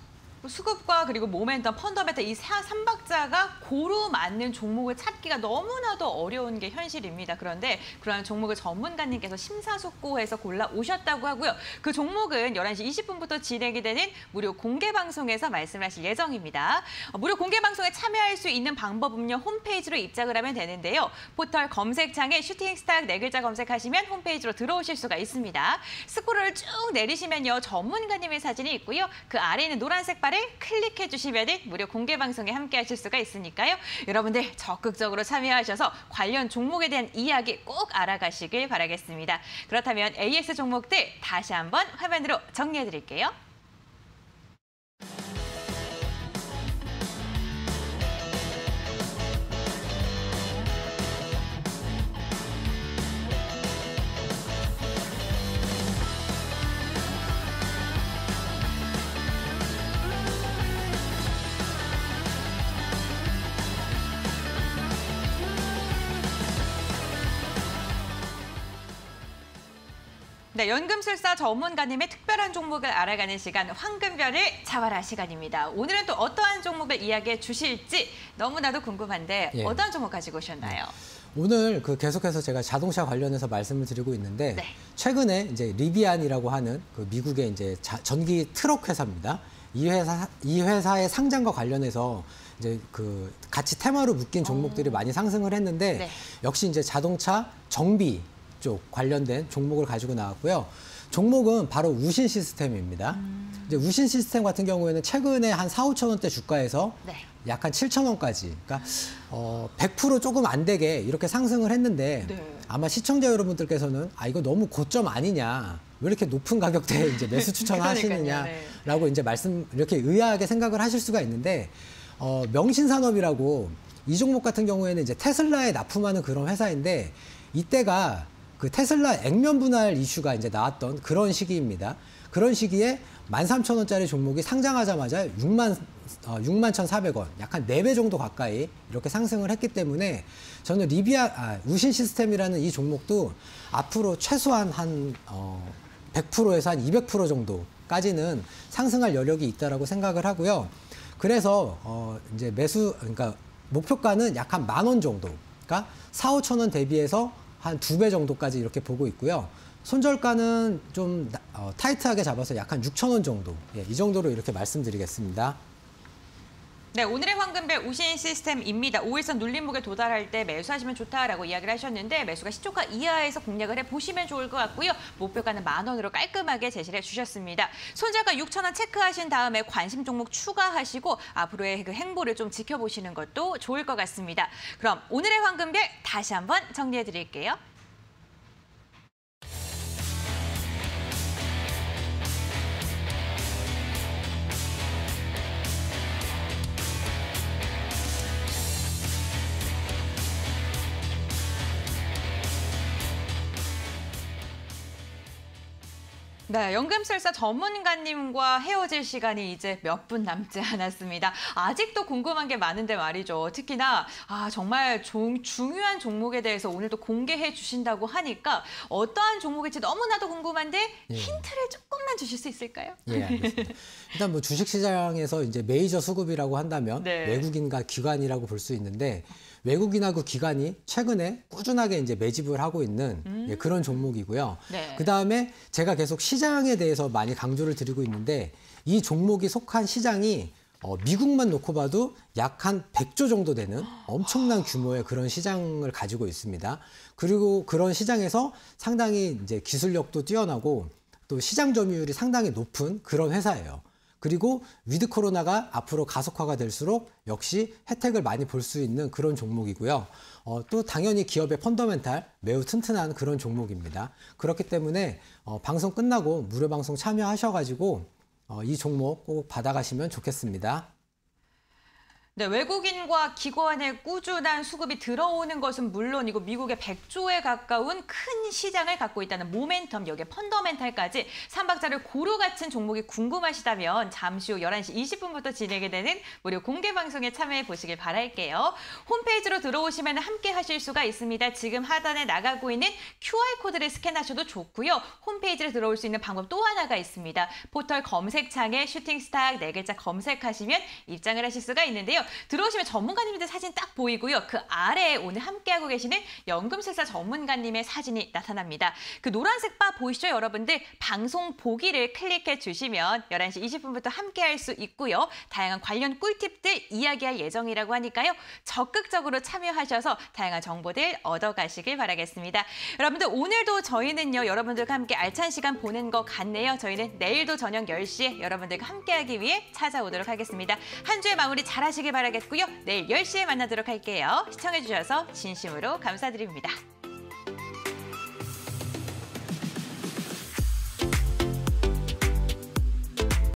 수급과 그리고 모멘텀, 펀더멘탈 이 삼박자가 고루 맞는 종목을 찾기가 너무나도 어려운 게 현실입니다. 그런데 그러한 종목을 전문가님께서 심사숙고해서 골라 오셨다고 하고요. 그 종목은 11시 20분부터 진행이 되는 무료 공개 방송에서 말씀하실 예정입니다. 무료 공개 방송에 참여할 수 있는 방법은요. 홈페이지로 입장을 하면 되는데요. 포털 검색창에 슈팅스타 네 글자 검색하시면 홈페이지로 들어오실 수가 있습니다. 스크롤을 쭉 내리시면요. 전문가님의 사진이 있고요. 그 아래 있는 노란색 바를 클릭해 주시면 무료 공개 방송에 함께 하실 수가 있으니까요. 여러분들 적극적으로 참여하셔서 관련 종목에 대한 이야기 꼭 알아가시길 바라겠습니다. 그렇다면 AS 종목들 다시 한번 화면으로 정리해 드릴게요. 네, 연금술사 전문가님의 특별한 종목을 알아가는 시간 황금별을 잡아라 시간입니다. 오늘은 또 어떠한 종목을 이야기해 주실지 너무나도 궁금한데 예. 어떠한 종목 가지고 오셨나요? 오늘 계속해서 제가 자동차 관련해서 말씀을 드리고 있는데 네. 최근에 이제 리비안이라고 하는 그 미국의 이제 전기 트럭 회사입니다. 이 회사의 상장과 관련해서 이제 그 같이 테마로 묶인 종목들이 많이 상승을 했는데 네. 역시 이제 자동차 정비 쪽 관련된 종목을 가지고 나왔고요. 종목은 바로 우신 시스템입니다. 이제 우신 시스템 같은 경우에는 최근에 한 4, 5천 원대 주가에서 네. 약 한 7천 원까지, 그러니까 100% 조금 안 되게 이렇게 상승을 했는데 네. 아마 시청자 여러분들께서는 이거 너무 고점 아니냐, 왜 이렇게 높은 가격대에 이제 매수 추천하시느냐라고 이제 이렇게 의아하게 생각을 하실 수가 있는데 명신산업이라고 이 종목 같은 경우에는 이제 테슬라에 납품하는 그런 회사인데 이때가 그 테슬라 액면 분할 이슈가 이제 나왔던 그런 시기입니다. 그런 시기에 13,000원짜리 종목이 상장하자마자 61,400원, 약 한 4배 정도 가까이 이렇게 상승을 했기 때문에 저는 우신 시스템이라는 이 종목도 앞으로 최소한 한 100%에서 한 200% 정도까지는 상승할 여력이 있다라고 생각을 하고요. 그래서 이제 그러니까 목표가는 약 한 10,000원 정도, 그러니까 4, 5,000원 대비해서 한 2배 정도까지 이렇게 보고 있고요. 손절가는 좀 타이트하게 잡아서 약 한 6,000원 정도, 이 정도로 이렇게 말씀드리겠습니다. 네, 오늘의 황금별 우신 시스템입니다. 5일선 눌림목에 도달할 때 매수하시면 좋다라고 이야기를 하셨는데 매수가 시초가 이하에서 공략을 해보시면 좋을 것 같고요. 목표가는 10,000원으로 깔끔하게 제시를 해주셨습니다. 손절가 6,000원 체크하신 다음에 관심 종목 추가하시고 앞으로의 그 행보를 좀 지켜보시는 것도 좋을 것 같습니다. 그럼 오늘의 황금별 다시 한번 정리해드릴게요. 네, 연금술사 전문가님과 헤어질 시간이 이제 몇 분 남지 않았습니다. 아직도 궁금한 게 많은데 말이죠. 특히나 정말 중요한 종목에 대해서 오늘도 공개해 주신다고 하니까 어떠한 종목일지 너무나도 궁금한데 힌트를 조금만 주실 수 있을까요? 예, 알겠습니다. 일단 뭐 주식시장에서 이제 메이저 수급이라고 한다면 네. 외국인과 기관이라고 볼 수 있는데 외국인하고 기관이 최근에 꾸준하게 이제 매집을 하고 있는 그런 종목이고요. 네. 그다음에 제가 계속 시장에 대해서 많이 강조를 드리고 있는데 이 종목이 속한 시장이 미국만 놓고 봐도 약 한 100조 정도 되는 엄청난 규모의 그런 시장을 가지고 있습니다. 그리고 그런 시장에서 상당히 이제 기술력도 뛰어나고 또 시장 점유율이 상당히 높은 그런 회사예요. 그리고 위드 코로나가 앞으로 가속화가 될수록 역시 혜택을 많이 볼 수 있는 그런 종목이고요. 또 당연히 기업의 펀더멘탈 매우 튼튼한 그런 종목입니다. 그렇기 때문에 방송 끝나고 무료 방송 참여하셔가지고 이 종목 꼭 받아가시면 좋겠습니다. 네, 외국인과 기관의 꾸준한 수급이 들어오는 것은 물론이고 미국의 100조에 가까운 큰 시장을 갖고 있다는 모멘텀, 여기에 펀더멘탈까지 3박자를 고루 갖춘 종목이 궁금하시다면 잠시 후 11시 20분부터 진행이 되는 무료 공개 방송에 참여해 보시길 바랄게요. 홈페이지로 들어오시면 함께 하실 수가 있습니다. 지금 하단에 나가고 있는 QR코드를 스캔하셔도 좋고요. 홈페이지로 들어올 수 있는 방법 또 하나가 있습니다. 포털 검색창에 슈팅스탁 4글자 검색하시면 입장을 하실 수가 있는데요. 들어오시면 전문가님들 사진 딱 보이고요. 그 아래에 오늘 함께하고 계시는 연금술사 전문가님의 사진이 나타납니다. 그 노란색 바 보이시죠, 여러분들? 방송 보기를 클릭해 주시면 11시 20분부터 함께할 수 있고요. 다양한 관련 꿀팁들 이야기할 예정이라고 하니까요. 적극적으로 참여하셔서 다양한 정보들 얻어가시길 바라겠습니다. 여러분들 오늘도 저희는요. 여러분들과 함께 알찬 시간 보낸 것 같네요. 저희는 내일도 저녁 10시에 여러분들과 함께하기 위해 찾아오도록 하겠습니다. 한 주의 마무리 잘하시길 바라겠고요. 내일 10시에 만나도록 할게요. 시청해주셔서 진심으로 감사드립니다.